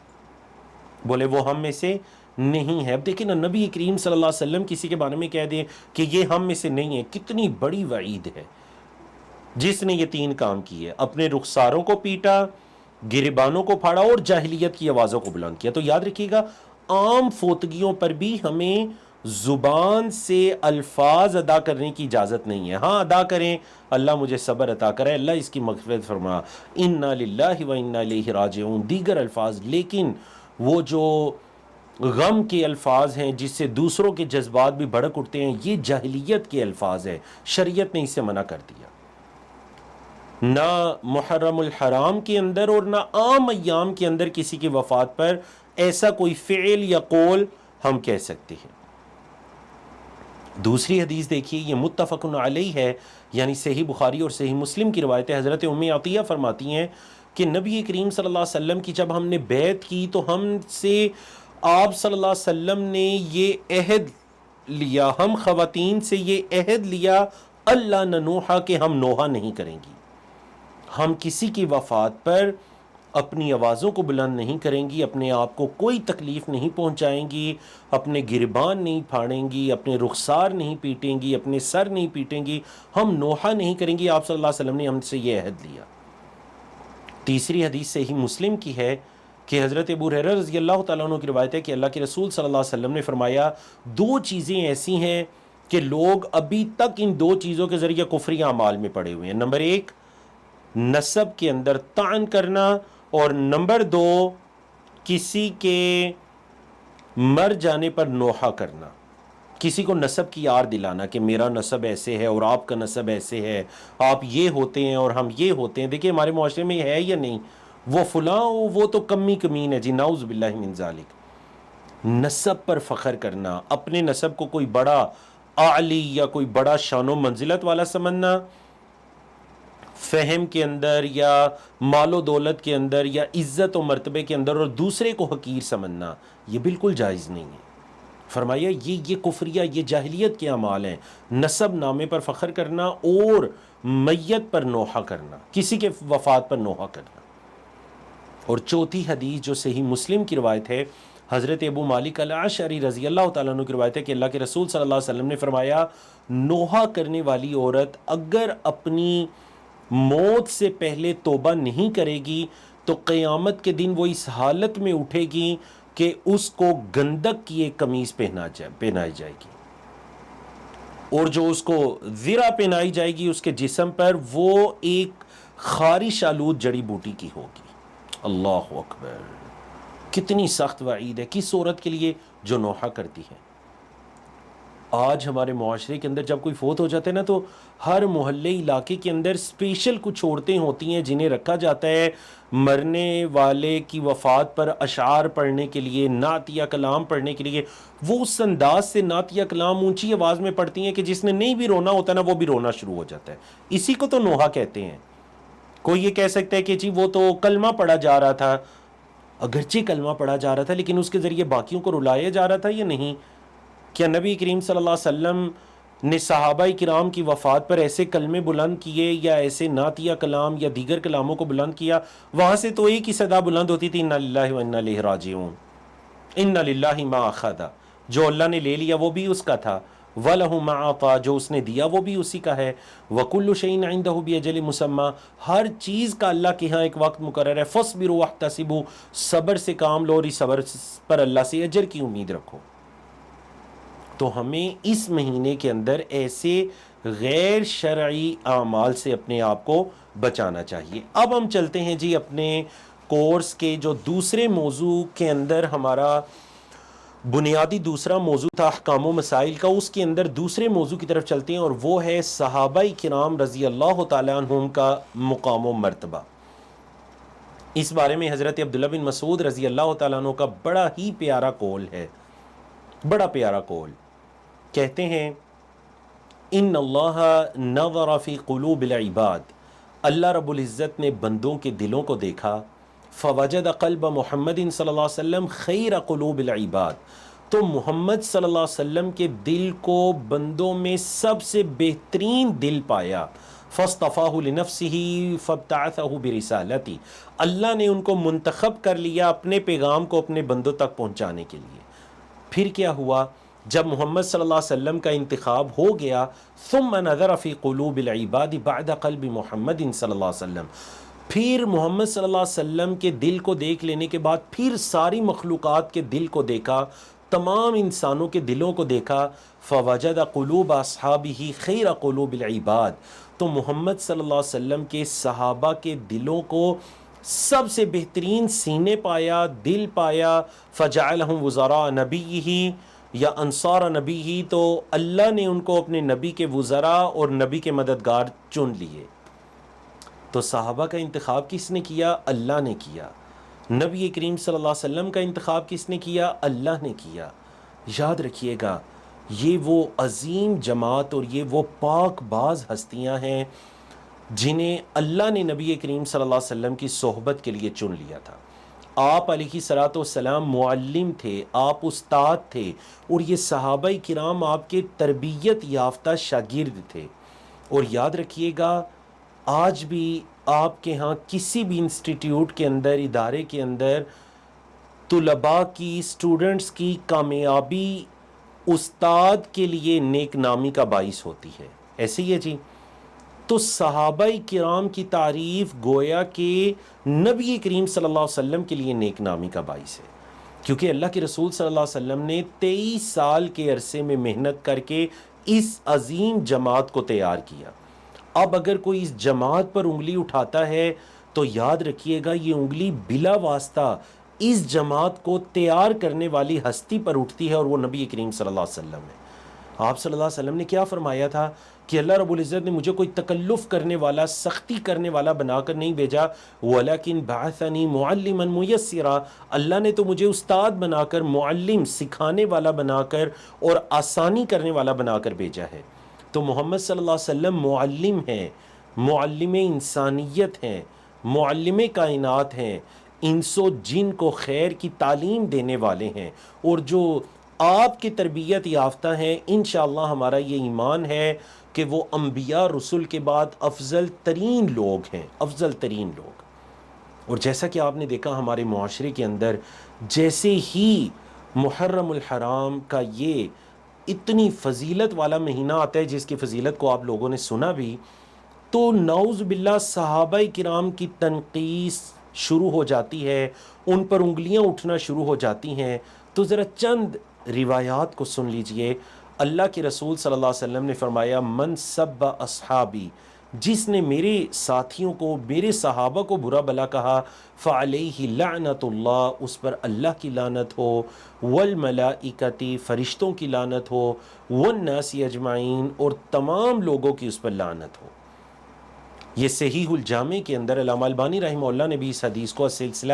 بولے وہ ہم میں سے نہیں ہے۔ اب دیکھیں نا، نبی کریم صلی اللہ علیہ وسلم کسی کے بارے میں کہہ دیں کہ یہ ہم میں سے نہیں ہے، کتنی بڑی وعید ہے۔ جس نے یہ تین کام کیے، اپنے رخساروں کو پیٹا، گریبانوں کو پھاڑا اور جاہلیت کی آوازوں کو بلند کیا۔ تو یاد رکھیے گا عام فوتگیوں پر بھی ہمیں زبان سے الفاظ ادا کرنے کی اجازت نہیں ہے۔ ہاں ادا کریں، اللہ مجھے صبر عطا کرے، اللہ اس کی مغفرت فرما، انا للہ و انا الیہ راجعون، دیگر الفاظ، لیکن وہ جو غم کے الفاظ ہیں جس سے دوسروں کے جذبات بھی بھڑک اٹھتے ہیں، یہ جاہلیت کے الفاظ ہیں، شریعت نے اسے منع کر دیا۔ نہ محرم الحرام کے اندر اور نہ عام ایام کے اندر کسی کی وفات پر ایسا کوئی فعل یا قول ہم کہہ سکتے ہیں۔ دوسری حدیث دیکھیے، یہ متفق علیہ ہے، یعنی صحیح بخاری اور صحیح مسلم کی روایت ہے۔ حضرت ام عطیہ فرماتی ہیں کہ نبی کریم صلی اللہ علیہ وسلم کی جب ہم نے بیعت کی تو ہم سے آپ صلی اللہ علیہ وسلم نے یہ عہد لیا، ہم خواتین سے یہ عہد لیا، اللہ ننوحا کہ ہم نوحہ نہیں کریں گی، ہم کسی کی وفات پر اپنی آوازوں کو بلند نہیں کریں گی، اپنے آپ کو کوئی تکلیف نہیں پہنچائیں گی، اپنے گربان نہیں پھاڑیں گی، اپنے رخسار نہیں پیٹیں گی، اپنے سر نہیں پیٹیں گی، ہم نوحہ نہیں کریں گی۔ آپ صلی اللہ علیہ وسلم نے ہم سے یہ عہد لیا۔ تیسری حدیث صحیح مسلم کی ہے کہ حضرت ابو ہریرہ رضی اللہ تعالیٰ عنہ کی روایت ہے کہ اللہ کے رسول صلی اللہ علیہ وسلم نے فرمایا، دو چیزیں ایسی ہیں کہ لوگ ابھی تک ان دو چیزوں کے ذریعے کفری اعمال میں پڑے ہوئے ہیں۔ نمبر ایک، نسب کے اندر طعن کرنا، اور نمبر دو، کسی کے مر جانے پر نوحہ کرنا، کسی کو نسب کی یاد دلانا کہ میرا نسب ایسے ہے اور آپ کا نسب ایسے ہے، آپ یہ ہوتے ہیں اور ہم یہ ہوتے ہیں۔ دیکھیں ہمارے معاشرے میں ہے یا نہیں، وہ فلاں وہ تو کمی کمین ہے جی، نعوذ باللہ من ذالک۔ نسب پر فخر کرنا، اپنے نسب کو کوئی بڑا اعلی یا کوئی بڑا شان و منزلت والا سمجھنا، فہم کے اندر یا مال و دولت کے اندر یا عزت و مرتبے کے اندر، اور دوسرے کو حقیر سمجھنا، یہ بالکل جائز نہیں ہے۔ فرمایا یہ کفریہ، یہ جاہلیت کے اعمال ہیں، نسب نامے پر فخر کرنا اور میت پر نوحہ کرنا، کسی کے وفات پر نوحہ کرنا۔ اور چوتھی حدیث جو صحیح مسلم کی روایت ہے، حضرت ابو مالک الاشعری رضی اللہ تعالیٰ عنہ کی روایت ہے کہ اللہ کے رسول صلی اللہ علیہ وسلم نے فرمایا، نوحہ کرنے والی عورت اگر اپنی موت سے پہلے توبہ نہیں کرے گی تو قیامت کے دن وہ اس حالت میں اٹھے گی کہ اس کو گندک کی ایک قمیص پہنائی جائے گی، اور جو اس کو زرہ پہنائی جائے گی اس کے جسم پر، وہ ایک خارش آلود جڑی بوٹی کی ہوگی۔ اللہ اکبر، کتنی سخت وعید ہے کس عورت کے لیے جو نوحہ کرتی ہے۔ آج ہمارے معاشرے کے اندر جب کوئی فوت ہو جاتا ہے نا، تو ہر محلے علاقے کے اندر اسپیشل کچھ عورتیں ہوتی ہیں جنہیں رکھا جاتا ہے مرنے والے کی وفات پر اشعار پڑھنے کے لیے، نعتیہ کلام پڑھنے کے لیے۔ وہ اس انداز سے نعتیہ کلام اونچی آواز میں پڑھتی ہیں کہ جس نے نہیں بھی رونا ہوتا نا وہ بھی رونا شروع ہو جاتا ہے۔ اسی کو تو نوحہ کہتے ہیں۔ کوئی یہ کہہ سکتا ہے کہ جی وہ تو کلمہ پڑھا جا رہا تھا، اگرچہ کلمہ پڑھا جا رہا تھا لیکن اس کے ذریعے باقیوں کو رلایا جا رہا تھا یا نہیں؟ کیا نبی کریم صلی اللہ علیہ وسلم نے صحابہ کرام کی وفات پر ایسے کلمے بلند کیے یا ایسے نعتیہ کلام یا دیگر کلاموں کو بلند کیا؟ وہاں سے تو ایک ہی صدا بلند ہوتی تھی، انا للہ و انا الیہ راجعون، انا للہ ما اخذ، جو اللہ نے لے لیا وہ بھی اس کا تھا، وَلَهُ مَا أَعْطَى، جو اس نے دیا وہ بھی اسی کا ہے، وَكُلُّ شَيْءٍ عِندَهُ بِأَجَلٍ مُّسَمًّى، ہر چیز کا اللہ کے ہاں ایک وقت مقرر ہے، فَاصْبِرُوا وَاحْتَسِبُوا، صبر سے کام لو اور اس صبر پر اللہ سے اجر کی امید رکھو۔ تو ہمیں اس مہینے کے اندر ایسے غیر شرعی اعمال سے اپنے آپ کو بچانا چاہیے۔ اب ہم چلتے ہیں جی اپنے کورس کے جو دوسرے موضوع کے اندر ہمارا بنیادی دوسرا موضوع تھا احکام و مسائل کا، اس کے اندر دوسرے موضوع کی طرف چلتے ہیں، اور وہ ہے صحابہ کرام رضی اللہ تعالیٰ عنہم کا مقام و مرتبہ۔ اس بارے میں حضرت عبداللہ بن مسعود رضی اللہ تعالیٰ عنہ کا بڑا ہی پیارا قول ہے، بڑا پیارا قول۔ کہتے ہیں، ان اللہ نظر فی قلوب العباد، اللہ رب العزت نے بندوں کے دلوں کو دیکھا، فوجد قلب محمد صلی اللہ علیہ وسلم خیر قلوب العباد، تو محمد صلی اللہ علیہ وسلم کے دل کو بندوں میں سب سے بہترین دل پایا، فاصطفاہ لنفسہ فابتعثہ برسالتی، اللہ نے ان کو منتخب کر لیا اپنے پیغام کو اپنے بندوں تک پہنچانے کے لیے۔ پھر کیا ہوا؟ جب محمد صلی اللہ علیہ وسلم کا انتخاب ہو گیا، ثم نظر فی قلوب العباد بعد قلب محمد صلی اللہ علیہ وسلم، پھر محمد صلی اللہ علیہ وسلم کے دل کو دیکھ لینے کے بعد پھر ساری مخلوقات کے دل کو دیکھا، تمام انسانوں کے دلوں کو دیکھا، فوجد قلوب اصحابہ خیر قلوب العباد، تو محمد صلی اللہ علیہ وسلم کے صحابہ کے دلوں کو سب سے بہترین سینے پایا، دل پایا، فجعلہم وزراء نبیہ یا انصار نبی ہی، تو اللہ نے ان کو اپنے نبی کے وزراء اور نبی کے مددگار چن لیے۔ تو صحابہ کا انتخاب کس نے کیا؟ اللہ نے کیا۔ نبی کریم صلی اللہ علیہ وسلم کا انتخاب کس نے کیا؟ اللہ نے کیا۔ یاد رکھیے گا، یہ وہ عظیم جماعت اور یہ وہ پاک باز ہستیاں ہیں جنہیں اللہ نے نبی کریم صلی اللہ علیہ وسلم کی صحبت کے لیے چن لیا تھا۔ آپ علیہ صلاۃ والسلام معلم تھے، آپ استاد تھے، اور یہ صحابہ کرام آپ کے تربیت یافتہ شاگرد تھے۔ اور یاد رکھیے گا آج بھی آپ کے ہاں کسی بھی انسٹیٹیوٹ کے اندر، ادارے کے اندر طلباء کی، اسٹوڈنٹس کی کامیابی استاد کے لیے نیک نامی کا باعث ہوتی ہے، ایسے ہی ہے جی۔ تو صحابہ کرام کی تعریف گویا کہ نبی کریم صلی اللہ علیہ وسلم کے لیے نیک نامی کا باعث ہے، کیونکہ اللہ کے رسول صلی اللہ علیہ وسلم نے 23 سال کے عرصے میں محنت کر کے اس عظیم جماعت کو تیار کیا۔ اب اگر کوئی اس جماعت پر انگلی اٹھاتا ہے تو یاد رکھیے گا یہ انگلی بلا واسطہ اس جماعت کو تیار کرنے والی ہستی پر اٹھتی ہے، اور وہ نبی کریم صلی اللہ علیہ وسلم ہے۔ آپ صلی اللہ علیہ وسلم نے کیا فرمایا تھا کہ اللہ رب العزت نے مجھے کوئی تکلف کرنے والا، سختی کرنے والا بنا کر نہیں بھیجا، وَلَكِنْ بَعَثَنِي مُعَلِّمًا مُيَسِّرًا، اللہ نے تو مجھے استاد بنا کر، معلم، سکھانے والا بنا کر اور آسانی کرنے والا بنا کر بھیجا ہے۔ تو محمد صلی اللہ علیہ وسلم معلم ہیں، معلم انسانیت ہیں، معلم کائنات ہیں، انس و جن کو خیر کی تعلیم دینے والے ہیں، اور جو آپ کی تربیت یافتہ ہیں، انشاءاللہ ہمارا یہ ایمان ہے کہ وہ انبیاء رسول کے بعد افضل ترین لوگ ہیں، افضل ترین لوگ۔ اور جیسا کہ آپ نے دیکھا ہمارے معاشرے کے اندر جیسے ہی محرم الحرام کا یہ اتنی فضیلت والا مہینہ آتا ہے، جس کی فضیلت کو آپ لوگوں نے سنا بھی، تو نعوذ باللہ صحابہ کرام کی تنقیص شروع ہو جاتی ہے، ان پر انگلیاں اٹھنا شروع ہو جاتی ہیں۔ تو ذرا چند روایات کو سن لیجئے۔ اللہ کے رسول صلی اللہ علیہ وسلم نے فرمایا، من سب اصحابی، جس نے میرے ساتھیوں کو، میرے صحابہ کو برا بلا کہا، فعلیہ لعنت اللہ، اس پر اللہ کی لعنت ہو، والملائکتی، فرشتوں کی لعنت ہو، والناس اجمعین، اور تمام لوگوں کی اس پر لعنت ہو۔ یہ صحیح الجامع کے اندر علامہ البانی رحمہ اللہ نے بھی اس حدیث کو سلسلہ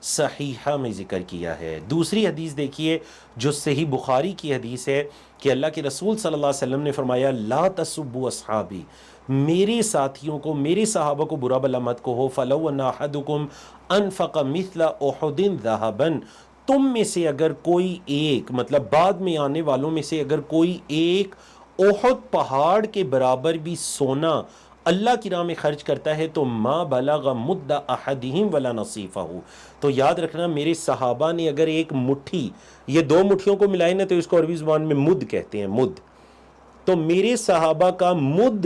صحیحہ میں ذکر کیا ہے۔ دوسری حدیث دیکھیے جو صحیح بخاری کی حدیث ہے کہ اللہ کے رسول صلی اللہ علیہ وسلم نے فرمایا، لا تسبوا اصحابی، میرے ساتھیوں کو، میرے صحابہ کو برا بلا مت کہو، فلو ان احدکم انفق مثل احد ذهبا، تم میں سے اگر کوئی ایک، مطلب بعد میں آنے والوں میں سے اگر کوئی ایک احد پہاڑ کے برابر بھی سونا اللہ کی راہ میں خرچ کرتا ہے، تو ما بلغ مد احدہم ولا نصیفہ، تو یاد رکھنا میرے صحابہ نے اگر ایک مٹھی، یہ دو مٹھیوں کو ملائے نا تو اس کو عربی زبان میں مد کہتے ہیں، مد، تو میرے صحابہ کا مد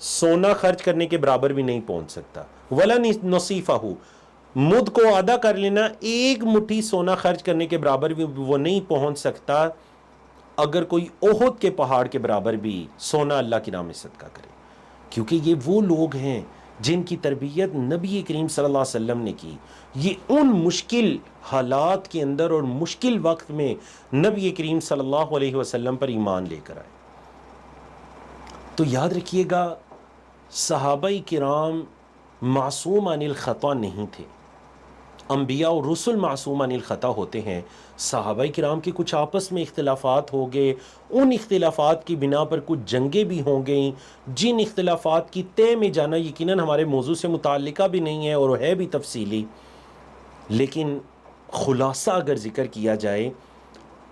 سونا خرچ کرنے کے برابر بھی نہیں پہنچ سکتا، ولا نصیفہ، مد کو آدھا کر لینا، ایک مٹھی سونا خرچ کرنے کے برابر بھی وہ نہیں پہنچ سکتا اگر کوئی احد کے پہاڑ کے برابر بھی سونا اللہ کی راہ میں صدقہ کرے، کیونکہ یہ وہ لوگ ہیں جن کی تربیت نبی کریم صلی اللہ علیہ وسلم نے کی۔ یہ ان مشکل حالات کے اندر اور مشکل وقت میں نبی کریم صلی اللہ علیہ وسلم پر ایمان لے کر آئے۔ تو یاد رکھیے گا صحابہ کرام معصوم عن الخطا نہیں تھے، انبیاء اور رسل معصوم عن الخطا ہوتے ہیں۔ صحابہ کرام کے کچھ آپس میں اختلافات ہو گئے، ان اختلافات کی بنا پر کچھ جنگیں بھی ہوں گئیں، جن اختلافات کی تہ میں جانا یقیناً ہمارے موضوع سے متعلقہ بھی نہیں ہے اور ہے بھی تفصیلی، لیکن خلاصہ اگر ذکر کیا جائے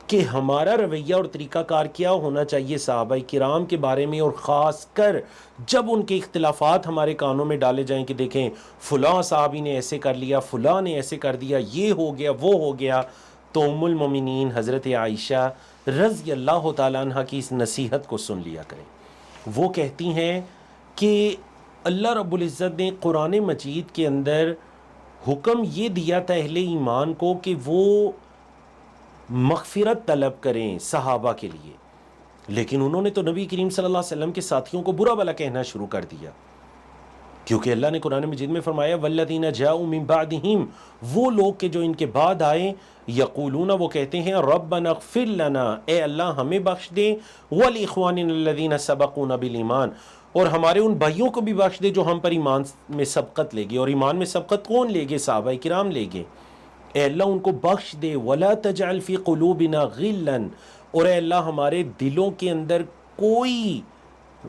کہ ہمارا رویہ اور طریقہ کار کیا ہونا چاہیے صحابہ کرام کے بارے میں، اور خاص کر جب ان کے اختلافات ہمارے کانوں میں ڈالے جائیں کہ دیکھیں فلاں صحابی نے ایسے کر لیا، فلاں نے ایسے کر دیا، یہ ہو گیا، وہ ہو گیا، تو ام المومنین حضرت عائشہ رضی اللہ تعالیٰ عنہ کی اس نصیحت کو سن لیا کریں۔ وہ کہتی ہیں کہ اللہ رب العزت نے قرآن مجید کے اندر حکم یہ دیا تھا اہل ایمان کو کہ وہ مغفرت طلب کریں صحابہ کے لیے، لیکن انہوں نے تو نبی کریم صلی اللہ علیہ وسلم کے ساتھیوں کو برا بلا کہنا شروع کر دیا، کیونکہ اللہ نے قرآن مجید میں فرمایا والذین جاؤوا من بعدہم، وہ لوگ کہ جو ان کے بعد آئے، یقولون، وہ کہتے ہیں ربنا اغفر لنا، اے اللہ ہمیں بخش دے، ولاخواننا الذین سبقونا بالایمان، اور ہمارے ان بھائیوں کو بھی بخش دے جو ہم پر ایمان میں سبقت لے گئے، اور ایمان میں سبقت کون لے گئے؟ صحابہ کرام لے گئے، اے اللہ ان کو بخش دے، ولا تجعل فی قلوبنا غلا، اور اے اللہ ہمارے دلوں کے اندر کوئی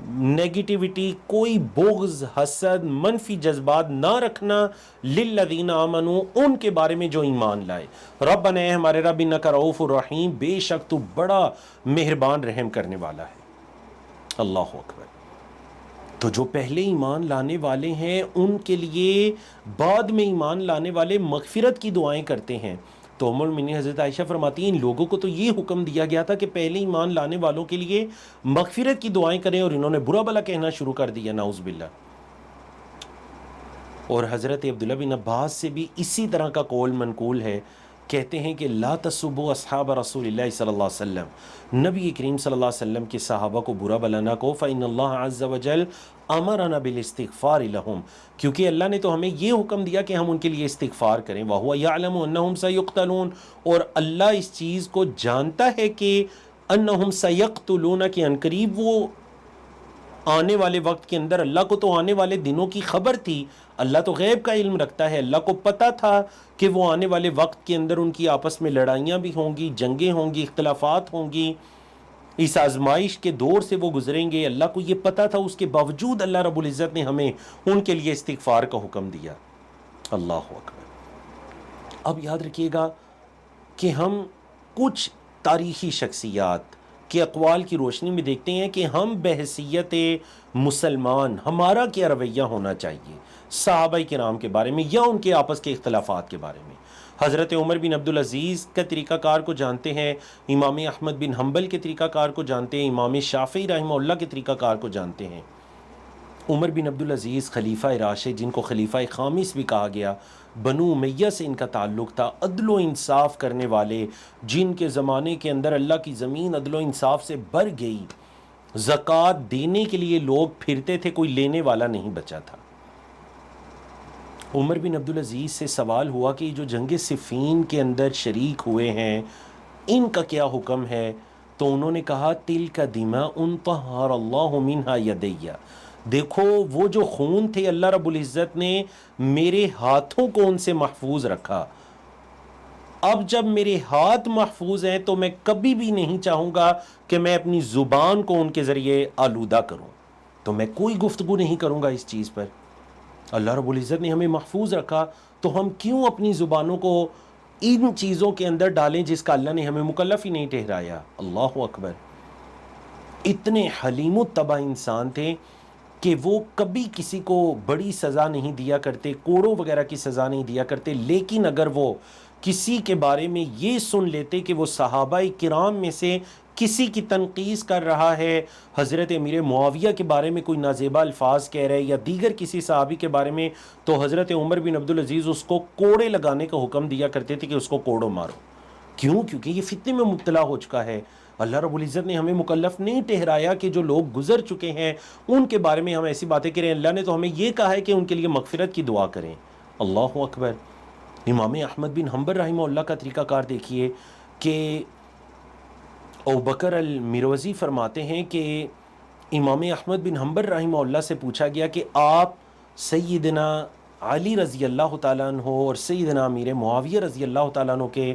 نیگیٹیوٹی، کوئی بغض، حسد، منفی جذبات نہ رکھنا للذین آمنوا، ان کے بارے میں جو ایمان لائے۔ ربنا، اے ہمارے رب، انک رؤوف الرحیم، بے شک تو بڑا مہربان رحم کرنے والا ہے۔ اللہ اکبر۔ تو جو پہلے ایمان لانے والے ہیں ان کے لیے بعد میں ایمان لانے والے مغفرت کی دعائیں کرتے ہیں۔ تو ام المؤمنین حضرت عائشہ فرماتی ہیں ان لوگوں کو تو یہ حکم دیا گیا تھا کہ پہلے ایمان لانے والوں کے لیے مغفرت کی دعائیں کریں، اور انہوں نے برا بھلا کہنا شروع کر دیا، نعوذ باللہ۔ اور حضرت عبداللہ بن عباس سے بھی اسی طرح کا قول منقول ہے، کہتے ہیں کہ لا تسبوا اصحاب رسول اللہ صلی اللہ علیہ وسلم، نبی کریم صلی اللہ علیہ وسلم کے صحابہ کو برا بھلا نہ کہو، فإن اللہ عز وجل امرنا بالاستغفار لهم، کیونکہ اللہ نے تو ہمیں یہ حکم دیا کہ ہم ان کے لیے استغفار کریں، وهو يعلم انهم سيقتلون، اور اللہ اس چیز کو جانتا ہے کہ انهم سيقتلون، کہ عنقریب وہ آنے والے وقت کے اندر، اللہ کو تو آنے والے دنوں کی خبر تھی، اللہ تو غیب کا علم رکھتا ہے، اللہ کو پتہ تھا کہ وہ آنے والے وقت کے اندر ان کی آپس میں لڑائیاں بھی ہوں گی، جنگیں ہوں گی، اختلافات ہوں گی، اس آزمائش کے دور سے وہ گزریں گے، اللہ کو یہ پتہ تھا، اس کے باوجود اللہ رب العزت نے ہمیں ان کے لیے استغفار کا حکم دیا۔ اللہ اکبر۔ اب یاد رکھیے گا کہ ہم کچھ تاریخی شخصیات کے اقوال کی روشنی میں دیکھتے ہیں کہ ہم بحیثیت مسلمان ہمارا کیا رویہ ہونا چاہیے صحابہ کرام کے بارے میں یا ان کے آپس کے اختلافات کے بارے میں۔ حضرت عمر بن عبدالعزیز کا طریقہ کار کو جانتے ہیں، امام احمد بن حنبل کے طریقہ کار کو جانتے ہیں، امام شافعی رحمہ اللہ کے طریقہ کار کو جانتے ہیں۔ عمر بن عبدالعزیز خلیفہ راشد، جن کو خلیفہ خامس بھی کہا گیا، بنو امیہ سے ان کا تعلق تھا، عدل و انصاف کرنے والے، جن کے زمانے کے اندر اللہ کی زمین عدل و انصاف سے بھر گئی، زکوٰۃ دینے کے لیے لوگ پھرتے تھے، کوئی لینے والا نہیں بچا تھا۔ عمر بن عبدالعزیز سے سوال ہوا کہ جو جنگ صفین کے اندر شریک ہوئے ہیں ان کا کیا حکم ہے؟ تو انہوں نے کہا تلک دماء طہر اللہ منہا یدیہ، دیکھو وہ جو خون تھے اللہ رب العزت نے میرے ہاتھوں کو ان سے محفوظ رکھا، اب جب میرے ہاتھ محفوظ ہیں تو میں کبھی بھی نہیں چاہوں گا کہ میں اپنی زبان کو ان کے ذریعے آلودہ کروں، تو میں کوئی گفتگو نہیں کروں گا اس چیز پر۔ اللہ رب العزت نے ہمیں محفوظ رکھا، تو ہم کیوں اپنی زبانوں کو ان چیزوں کے اندر ڈالیں جس کا اللہ نے ہمیں مکلف ہی نہیں ٹھہرایا۔ اللہ اکبر۔ اتنے حلیم الطبع انسان تھے کہ وہ کبھی کسی کو بڑی سزا نہیں دیا کرتے، کوڑوں وغیرہ کی سزا نہیں دیا کرتے، لیکن اگر وہ کسی کے بارے میں یہ سن لیتے کہ وہ صحابہ کرام میں سے کسی کی تنقیص کر رہا ہے، حضرت امیر معاویہ کے بارے میں کوئی نازیبہ الفاظ کہہ رہے یا دیگر کسی صحابی کے بارے میں، تو حضرت عمر بن عبدالعزیز اس کو کوڑے لگانے کا حکم دیا کرتے تھے کہ اس کو کوڑوں مارو۔ کیوں؟ کیونکہ یہ فتنے میں مبتلا ہو چکا ہے۔ اللہ رب العزت نے ہمیں مکلف نہیں ٹھہرایا کہ جو لوگ گزر چکے ہیں ان کے بارے میں ہم ایسی باتیں کریں، اللہ نے تو ہمیں یہ کہا ہے کہ ان کے لیے مغفرت کی دعا کریں۔ اللہ اکبر۔ امام احمد بن حنبل رحمہ اللہ کا طریقہ کار دیکھیے کہ ابوبکر المروزی فرماتے ہیں کہ امام احمد بن حنبل رحمہ اللہ سے پوچھا گیا کہ آپ سیدنا علی رضی اللہ تعالیٰ عنہ اور سیدنا امیر معاویہ رضی اللہ تعالیٰ عنہ کے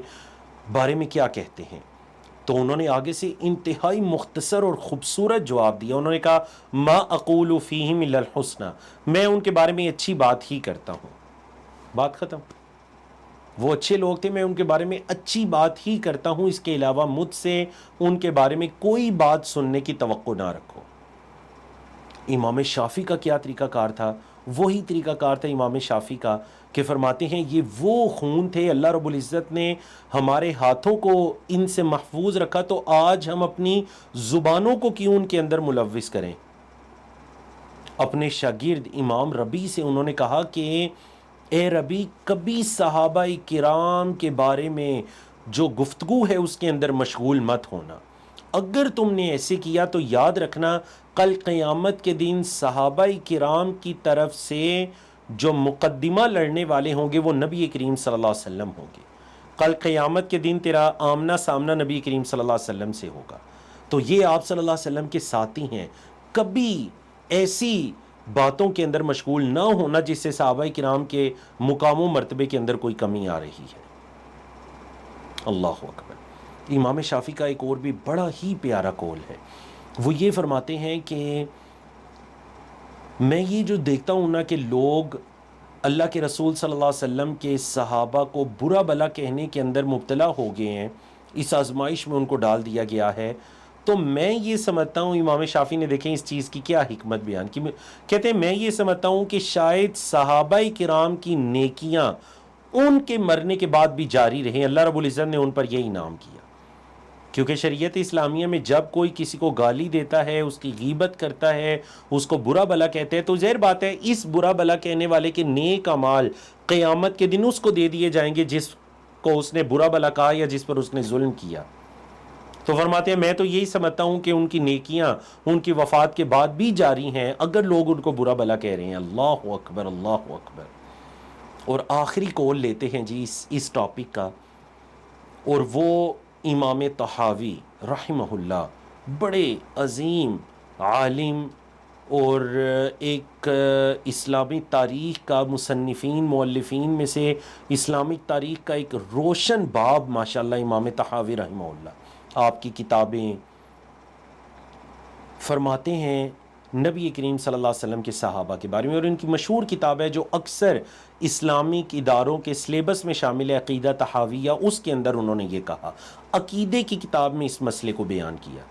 بارے میں کیا کہتے ہیں؟ تو انہوں نے آگے سے انتہائی مختصر اور خوبصورت جواب دیا، انہوں نے کہا ما اقول فیہم الا الحسنى، میں ان کے بارے میں اچھی بات ہی کرتا ہوں۔ بات ختم۔ وہ اچھے لوگ تھے، میں ان کے بارے میں اچھی بات ہی کرتا ہوں، اس کے علاوہ مجھ سے ان کے بارے میں کوئی بات سننے کی توقع نہ رکھو۔ امام شافعی کا کیا طریقہ کار تھا؟ وہی طریقہ کار تھا امام شافعی کا کہ فرماتے ہیں یہ وہ خون تھے، اللہ رب العزت نے ہمارے ہاتھوں کو ان سے محفوظ رکھا، تو آج ہم اپنی زبانوں کو کیوں ان کے اندر ملوث کریں۔ اپنے شاگرد امام ربیع سے انہوں نے کہا کہ اے ربیع، کبھی صحابہ کرام کے بارے میں جو گفتگو ہے اس کے اندر مشغول مت ہونا، اگر تم نے ایسے کیا تو یاد رکھنا کل قیامت کے دن صحابہ کرام کی طرف سے جو مقدمہ لڑنے والے ہوں گے وہ نبی کریم صلی اللہ علیہ وسلم ہوں گے۔ کل قیامت کے دن تیرا آمنا سامنا نبی کریم صلی اللہ علیہ وسلم سے ہوگا، تو یہ آپ صلی اللہ علیہ وسلم کے ساتھی ہیں، کبھی ایسی باتوں کے اندر مشغول نہ ہونا جس سے صحابہ کرام کے مقام و مرتبے کے اندر کوئی کمی آ رہی ہے۔ اللہ اکبر۔ امام شافعی کا ایک اور بھی بڑا ہی پیارا قول ہے، وہ یہ فرماتے ہیں کہ میں یہ جو دیکھتا ہوں نا کہ لوگ اللہ کے رسول صلی اللہ علیہ وسلم کے صحابہ کو برا بھلا کہنے کے اندر مبتلا ہو گئے ہیں، اس آزمائش میں ان کو ڈال دیا گیا ہے، تو میں یہ سمجھتا ہوں، امام شافعی نے دیکھیں اس چیز کی کیا حکمت بیان کی، کہتے ہیں میں یہ سمجھتا ہوں کہ شاید صحابہ کرام کی نیکیاں ان کے مرنے کے بعد بھی جاری رہیں، اللہ رب العزت نے ان پر یہ انعام کیا، کیونکہ شریعت اسلامیہ میں جب کوئی کسی کو گالی دیتا ہے، اس کی غیبت کرتا ہے، اس کو برا بھلا کہتے ہیں، تو ظاہر بات ہے اس برا بھلا کہنے والے کے نیک اعمال قیامت کے دن اس کو دے دیے جائیں گے جس کو اس نے برا بھلا کہا یا جس پر اس نے ظلم کیا۔ تو فرماتے ہیں میں تو یہی سمجھتا ہوں کہ ان کی نیکیاں ان کی وفات کے بعد بھی جاری ہیں اگر لوگ ان کو برا بھلا کہہ رہے ہیں۔ اللہ اکبر، اللہ اکبر۔ اور آخری کول لیتے ہیں جی اس ٹاپک کا، اور وہ امام طحاوی رحمہ اللہ، بڑے عظیم عالم اور ایک اسلامی تاریخ کا مصنفین مؤلفین میں سے اسلامک تاریخ کا ایک روشن باب ماشاءاللہ امام طحاوی رحمہ اللہ، آپ کی کتابیں فرماتے ہیں نبی کریم صلی اللہ علیہ وسلم کے صحابہ کے بارے میں، اور ان کی مشہور کتاب ہے جو اکثر اسلامک اداروں کے سلیبس میں شامل ہے، عقیدہ طحاویہ، اس کے اندر انہوں نے یہ کہا، عقیدے کی کتاب میں اس مسئلے کو بیان کیا۔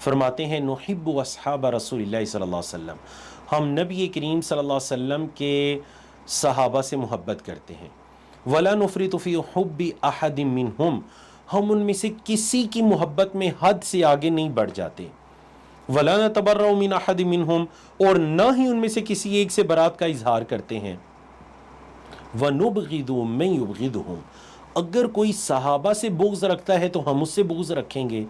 فرماتے ہیں نحب اصحاب رسول اللہ صلی اللہ علیہ وسلم، ہم نبی کریم صلی اللہ علیہ وسلم کے صحابہ سے محبت کرتے ہیں، ولا نفرط فی حب احد منہم، ہم ان میں سے کسی کی محبت میں حد سے آگے نہیں بڑھ جاتے، ولا نتبرأ من احد منہم، اور نہ ہی ان میں سے کسی ایک سے برات کا اظہار کرتے ہیں، وَنُبْغِضُ مَن يُبْغِضُهُمْ، اگر کوئی صحابہ سے بغض رکھتا ہے تو ہم اس سے بغض رکھیں گے،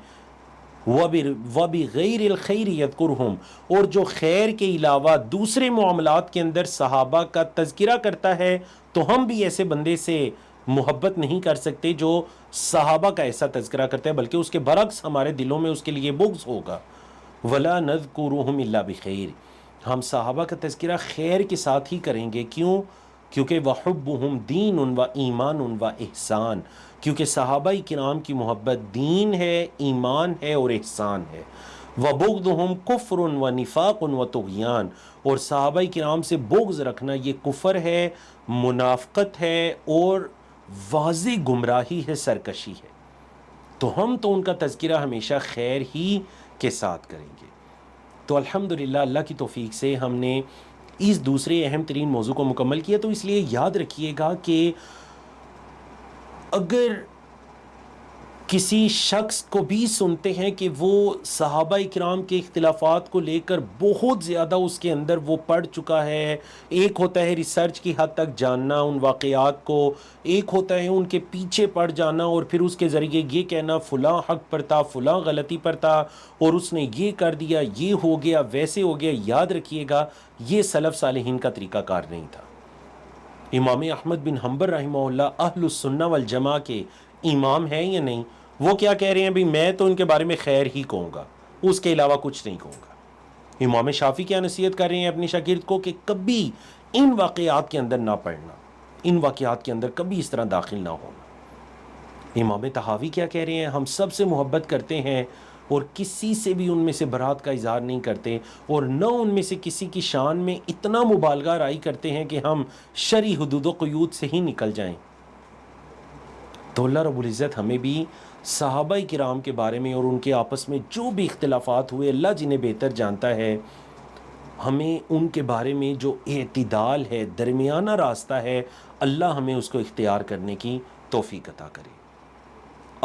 وَبِغَيْرِ الْخَيْرِ يَذْكُرْهُمْ، اور جو خیر کے علاوہ دوسرے معاملات کے اندر صحابہ کا تذکرہ کرتا ہے تو ہم بھی ایسے بندے سے محبت نہیں کر سکتے جو صحابہ کا ایسا تذکرہ کرتا ہے، بلکہ اس کے برعکس ہمارے دلوں میں اس کے لیے بغض ہوگا۔ وَلَا نَذْكُرُهُمْ إِلَّا بِخَيْرٍ، ہم صحابہ کا تذکرہ خیر کے ساتھ ہی کریں گے، کیوں؟ کیونکہ وَحُبُّهُمْ دِینٌ وَإِیمَانٌ وَإِحْسَانٌ، کیونکہ صحابہ کرام کی محبت دین ہے، ایمان ہے اور احسان ہے، وَبُغْضُهُمْ كُفْرٌ وَنِفَاقٌ وَطُغْیَانٌ، اور صحابہ کرام سے بغض رکھنا یہ کفر ہے، منافقت ہے اور واضح گمراہی ہے، سرکشی ہے، تو ہم تو ان کا تذکرہ ہمیشہ خیر ہی کے ساتھ کریں گے۔ تو الحمدللہ اللہ کی توفیق سے ہم نے اس دوسرے اہم ترین موضوع کو مکمل کیا، تو اس لیے یاد رکھیے گا کہ اگر کسی شخص کو بھی سنتے ہیں کہ وہ صحابہ کرام کے اختلافات کو لے کر بہت زیادہ اس کے اندر وہ پڑھ چکا ہے، ایک ہوتا ہے ریسرچ کی حد تک جاننا ان واقعات کو، ایک ہوتا ہے ان کے پیچھے پڑ جانا اور پھر اس کے ذریعے یہ کہنا فلاں حق پر تھا، فلاں غلطی پر تھا اور اس نے یہ کر دیا، یہ ہو گیا، ویسے ہو گیا، یاد رکھیے گا یہ سلف صالحین کا طریقہ کار نہیں تھا۔ امام احمد بن حنبل رحمہ اللہ اہل السنہ والجماع کے امام ہیں یا نہیں؟ وہ کیا کہہ رہے ہیں؟ بھی میں تو ان کے بارے میں خیر ہی کہوں گا، اس کے علاوہ کچھ نہیں کہوں گا۔ امام شافعی کیا نصیحت کر رہے ہیں اپنی شاگرد کو کہ کبھی ان واقعات کے اندر نہ پڑھنا، ان واقعات کے اندر کبھی اس طرح داخل نہ ہونا۔ امام طحاوی کیا کہہ رہے ہیں؟ ہم سب سے محبت کرتے ہیں اور کسی سے بھی ان میں سے برات کا اظہار نہیں کرتے، اور نہ ان میں سے کسی کی شان میں اتنا مبالغہ رائی کرتے ہیں کہ ہم شرعی حدود و قیود سے ہی نکل جائیں۔ تو اللہ رب العزت ہمیں بھی صحابہ کرام کے بارے میں اور ان کے آپس میں جو بھی اختلافات ہوئے، اللہ جنہیں بہتر جانتا ہے، ہمیں ان کے بارے میں جو اعتدال ہے، درمیانہ راستہ ہے، اللہ ہمیں اس کو اختیار کرنے کی توفیق عطا کرے۔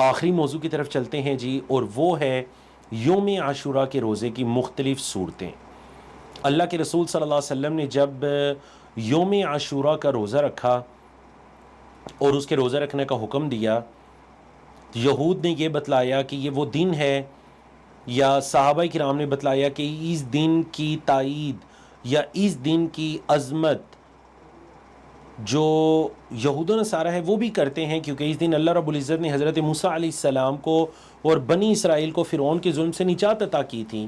آخری موضوع کی طرف چلتے ہیں جی، اور وہ ہے یوم عاشوراء کے روزے کی مختلف صورتیں۔ اللہ کے رسول صلی اللہ علیہ وسلم نے جب یوم عاشوراء کا روزہ رکھا اور اس کے روزہ رکھنے کا حکم دیا، یہود نے یہ بتلایا کہ یہ وہ دن ہے، یا صحابہ کرام نے بتلایا کہ اس دن کی تائید یا اس دن کی عظمت جو یہود و نصارہ ہے وہ بھی کرتے ہیں، کیونکہ اس دن اللہ رب العزت نے حضرت موسیٰ علیہ السلام کو اور بنی اسرائیل کو فرعون کے ظلم سے نجات عطا کی تھی۔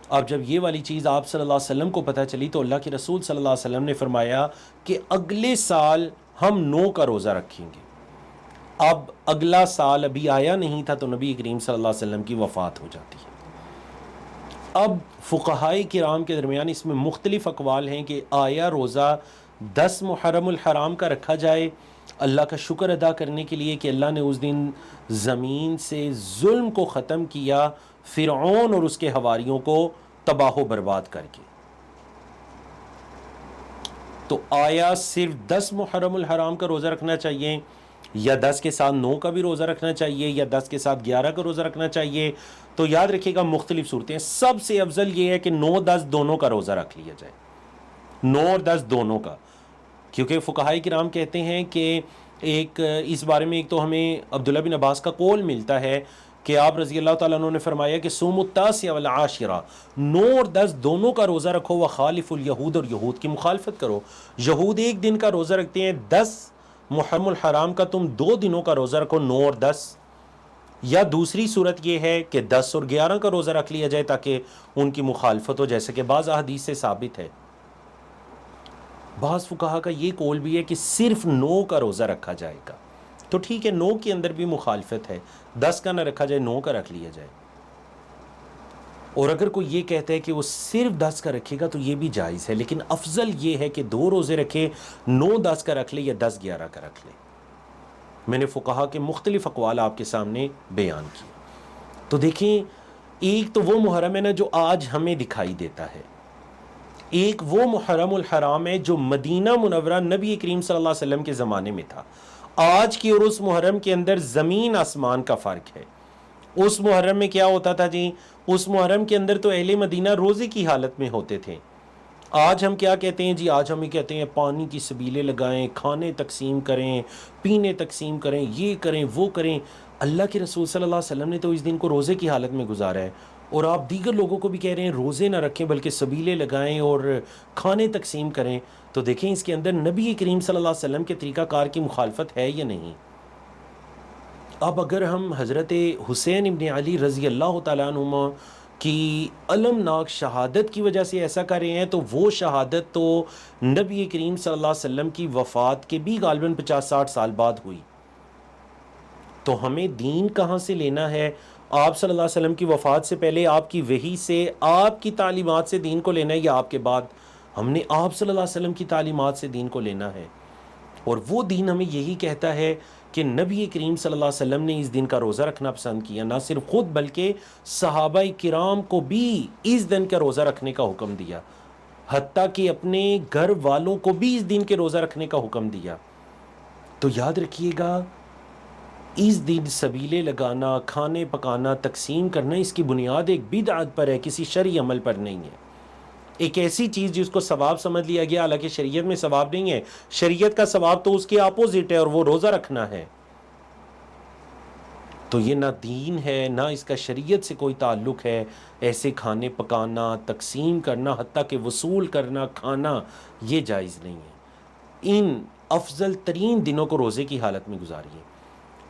اب جب یہ والی چیز آپ صلی اللہ علیہ وسلم کو پتہ چلی تو اللہ کے رسول صلی اللہ علیہ وسلم نے فرمایا کہ اگلے سال ہم 9 کا روزہ رکھیں گے۔ اب اگلا سال ابھی آیا نہیں تھا تو نبی کریم صلی اللہ علیہ وسلم کی وفات ہو جاتی ہے۔ اب فقہائے کرام کے درمیان اس میں مختلف اقوال ہیں کہ آیا روزہ 10 محرم الحرام کا رکھا جائے اللہ کا شکر ادا کرنے کے لیے کہ اللہ نے اس دن زمین سے ظلم کو ختم کیا فرعون اور اس کے حواریوں کو تباہ و برباد کر کے. تو آیا صرف 10 محرم الحرام کا روزہ رکھنا چاہیے یا 10 کے ساتھ 9 کا بھی روزہ رکھنا چاہیے یا 10 کے ساتھ 11 کا روزہ رکھنا چاہیے؟ تو یاد رکھیے گا مختلف صورتیں ہیں. سب سے افضل یہ ہے کہ 9 10 دونوں کا روزہ رکھ لیا جائے، 9 اور 10 دونوں کا، کیونکہ فقہائے کرام کہتے ہیں کہ ایک اس بارے میں ایک تو ہمیں عبداللہ بن عباس کا قول ملتا ہے کہ آپ رضی اللہ تعالیٰ عنہ نے فرمایا کہ صوم التاسع والعاشرہ، 9 اور 10 دونوں کا روزہ رکھو، وخالف الیہود، اور یہود کی مخالفت کرو. یہود ایک دن کا روزہ رکھتے ہیں، 10 محرم الحرام کا تم 2 دنوں کا روزہ رکھو، 9 اور 10. یا دوسری صورت یہ ہے کہ 10 اور 11 کا روزہ رکھ لیا جائے تاکہ ان کی مخالفت ہو، جیسے کہ بعض احادیث سے ثابت ہے. بعض فقہا کا یہ قول بھی ہے کہ صرف 9 کا روزہ رکھا جائے گا. تو ٹھیک ہے، 9 کے اندر بھی مخالفت ہے، 10 کا نہ رکھا جائے، 9 کا رکھ لیا جائے. اور اگر کوئی یہ کہتا ہے کہ وہ صرف 10 کا رکھے گا تو یہ بھی جائز ہے، لیکن افضل یہ ہے کہ 2 روزے رکھے، 9 10 کا رکھ لے یا 10 11 کا رکھ لے. میں نے فقہا کے مختلف اقوال آپ کے سامنے بیان کیے. تو دیکھیں، ایک تو وہ محرم ہے نا جو آج ہمیں دکھائی دیتا ہے، ایک وہ محرم الحرام ہے جو مدینہ منورہ نبی کریم صلی اللہ علیہ وسلم کے زمانے میں تھا. آج کی اور اس محرم کے اندر زمین آسمان کا فرق ہے. اس محرم میں کیا ہوتا تھا جی؟ اس محرم کے اندر تو اہل مدینہ روزے کی حالت میں ہوتے تھے. آج ہم کیا کہتے ہیں جی؟ آج ہم یہ کہتے ہیں پانی کی سبیلیں لگائیں، کھانے تقسیم کریں، پینے تقسیم کریں، یہ کریں وہ کریں. اللہ کے رسول صلی اللہ علیہ وسلم نے تو اس دن کو روزے کی حالت میں گزارا ہے، اور آپ دیگر لوگوں کو بھی کہہ رہے ہیں روزے نہ رکھیں بلکہ سبیلیں لگائیں اور کھانے تقسیم کریں. تو دیکھیں اس کے اندر نبی کریم صلی اللہ علیہ وسلم کے طریقہ کار کی مخالفت ہے یا نہیں؟ اب اگر ہم حضرت حسین ابن علی رضی اللہ تعالیٰ عنہما کی المناک شہادت کی وجہ سے ایسا کر رہے ہیں، تو وہ شہادت تو نبی کریم صلی اللہ علیہ وسلم کی وفات کے بھی غالباً 50-60 سال بعد ہوئی. تو ہمیں دین کہاں سے لینا ہے؟ آپ صلی اللہ علیہ وسلم کی وفات سے پہلے آپ کی وحی سے، آپ کی تعلیمات سے دین کو لینا ہے، یا آپ کے بعد؟ ہم نے آپ صلی اللہ علیہ وسلم کی تعلیمات سے دین کو لینا ہے. اور وہ دین ہمیں یہی کہتا ہے کہ نبی کریم صلی اللہ علیہ وسلم نے اس دن کا روزہ رکھنا پسند کیا، نہ صرف خود بلکہ صحابہ کرام کو بھی اس دن کا روزہ رکھنے کا حکم دیا، حتیٰ کہ اپنے گھر والوں کو بھی اس دن کے روزہ رکھنے کا حکم دیا. تو یاد رکھیے گا، اس دن سبیلے لگانا، کھانے پکانا، تقسیم کرنا، اس کی بنیاد ایک بدعت پر ہے، کسی شرعی عمل پر نہیں ہے. ایک ایسی چیز جس کو ثواب سمجھ لیا گیا، حالانکہ شریعت میں ثواب نہیں ہے. شریعت کا ثواب تو اس کے اپوزٹ ہے، اور وہ روزہ رکھنا ہے. تو یہ نہ دین ہے، نہ اس کا شریعت سے کوئی تعلق ہے. ایسے کھانے پکانا، تقسیم کرنا، حتیٰ کہ وصول کرنا، کھانا، یہ جائز نہیں ہے. ان افضل ترین دنوں کو روزے کی حالت میں گزاریے.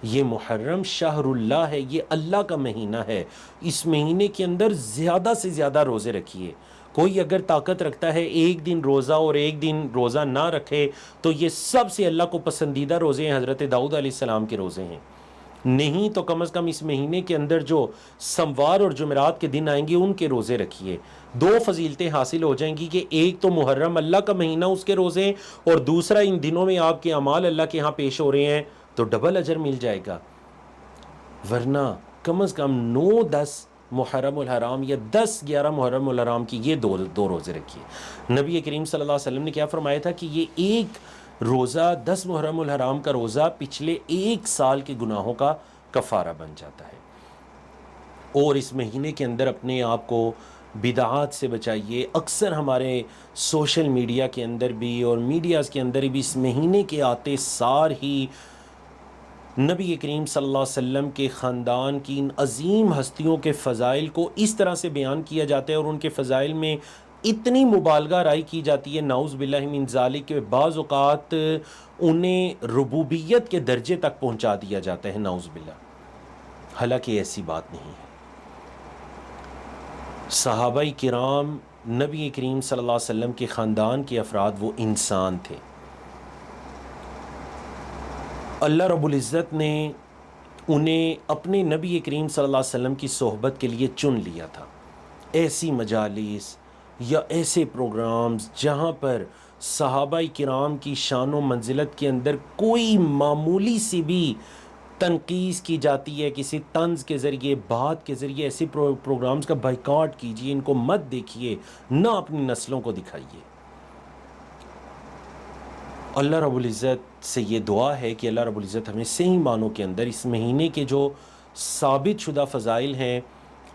یہ محرم شہر اللہ ہے، یہ اللہ کا مہینہ ہے. اس مہینے کے اندر زیادہ سے زیادہ روزے رکھیے. کوئی اگر طاقت رکھتا ہے ایک دن روزہ اور ایک دن روزہ نہ رکھے، تو یہ سب سے اللہ کو پسندیدہ روزے ہیں، حضرت داؤد علیہ السلام کے روزے ہیں. نہیں تو کم از کم اس مہینے کے اندر جو سموار اور جمعرات کے دن آئیں گے ان کے روزے رکھیے. 2 فضیلتیں حاصل ہو جائیں گی کہ ایک تو محرم اللہ کا مہینہ، اس کے روزے، اور دوسرا ان دنوں میں آپ کے اعمال اللہ کے ہاں پیش ہو رہے ہیں تو ڈبل اجر مل جائے گا. ورنہ کم از کم 9 10 محرم الحرام یا 10 11 محرم الحرام کی یہ دو روزے رکھیے. نبی کریم صلی اللہ علیہ وسلم نے کیا فرمایا تھا کہ یہ ایک روزہ 10 محرم الحرام کا روزہ پچھلے 1 سال کے گناہوں کا کفارہ بن جاتا ہے. اور اس مہینے کے اندر اپنے آپ کو بدعات سے بچائیے. اکثر ہمارے سوشل میڈیا کے اندر بھی اور میڈیاز کے اندر بھی اس مہینے کے آتے سار ہی نبی کریم صلی اللہ علیہ وسلم کے خاندان کی ان عظیم ہستیوں کے فضائل کو اس طرح سے بیان کیا جاتا ہے، اور ان کے فضائل میں اتنی مبالغہ رائی کی جاتی ہے، نعوذ باللہ من ذالک، کہ بعض اوقات انہیں ربوبیت کے درجے تک پہنچا دیا جاتا ہے، نعوذ باللہ. حالانکہ ایسی بات نہیں ہے. صحابہ کرام، نبی کریم صلی اللہ علیہ وسلم کے خاندان کے افراد، وہ انسان تھے. اللہ رب العزت نے انہیں اپنے نبی کریم صلی اللہ علیہ وسلم کی صحبت کے لیے چن لیا تھا. ایسی مجالس یا ایسے پروگرامز جہاں پر صحابہ کرام کی شان و منزلت کے اندر کوئی معمولی سی بھی تنقیص کی جاتی ہے کسی طنز کے ذریعے، بات کے ذریعے، ایسے پروگرامز کا بائیکاٹ کیجیے، ان کو مت دیکھیے، نہ اپنی نسلوں کو دکھائیے۔ اللہ رب العزت سے یہ دعا ہے کہ اللہ رب العزت ہمیں صحیح معنوں کے اندر اس مہینے کے جو ثابت شدہ فضائل ہیں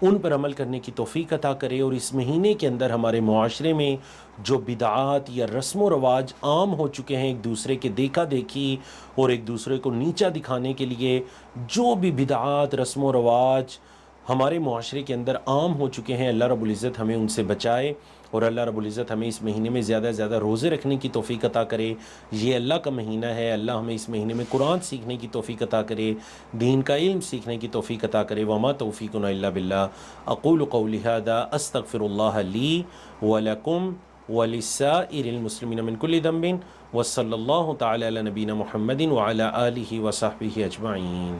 ان پر عمل کرنے کی توفیق عطا کرے، اور اس مہینے کے اندر ہمارے معاشرے میں جو بدعات یا رسم و رواج عام ہو چکے ہیں، ایک دوسرے کے دیکھا دیکھی اور ایک دوسرے کو نیچا دکھانے کے لیے جو بھی بدعات رسم و رواج ہمارے معاشرے کے اندر عام ہو چکے ہیں، اللہ رب العزت ہمیں ان سے بچائے، اور اللہ رب العزت ہمیں اس مہینے میں زیادہ سے زیادہ روزے رکھنے کی توفیق عطا کرے۔ یہ اللہ کا مہینہ ہے، اللہ ہمیں اس مہینے میں قرآن سیکھنے کی توفیق عطا کرے، دین کا علم سیکھنے کی توفیق عطا کرے۔ وما توفیقنا الا باللہ۔ اقول قولی ھذا استغفر اللہ لی ولکم ولسائر المسلمین من کل ذنب، وصلی اللہ تعالی علی نبینا محمد وعلی آلہ وصحبہ اجمعین۔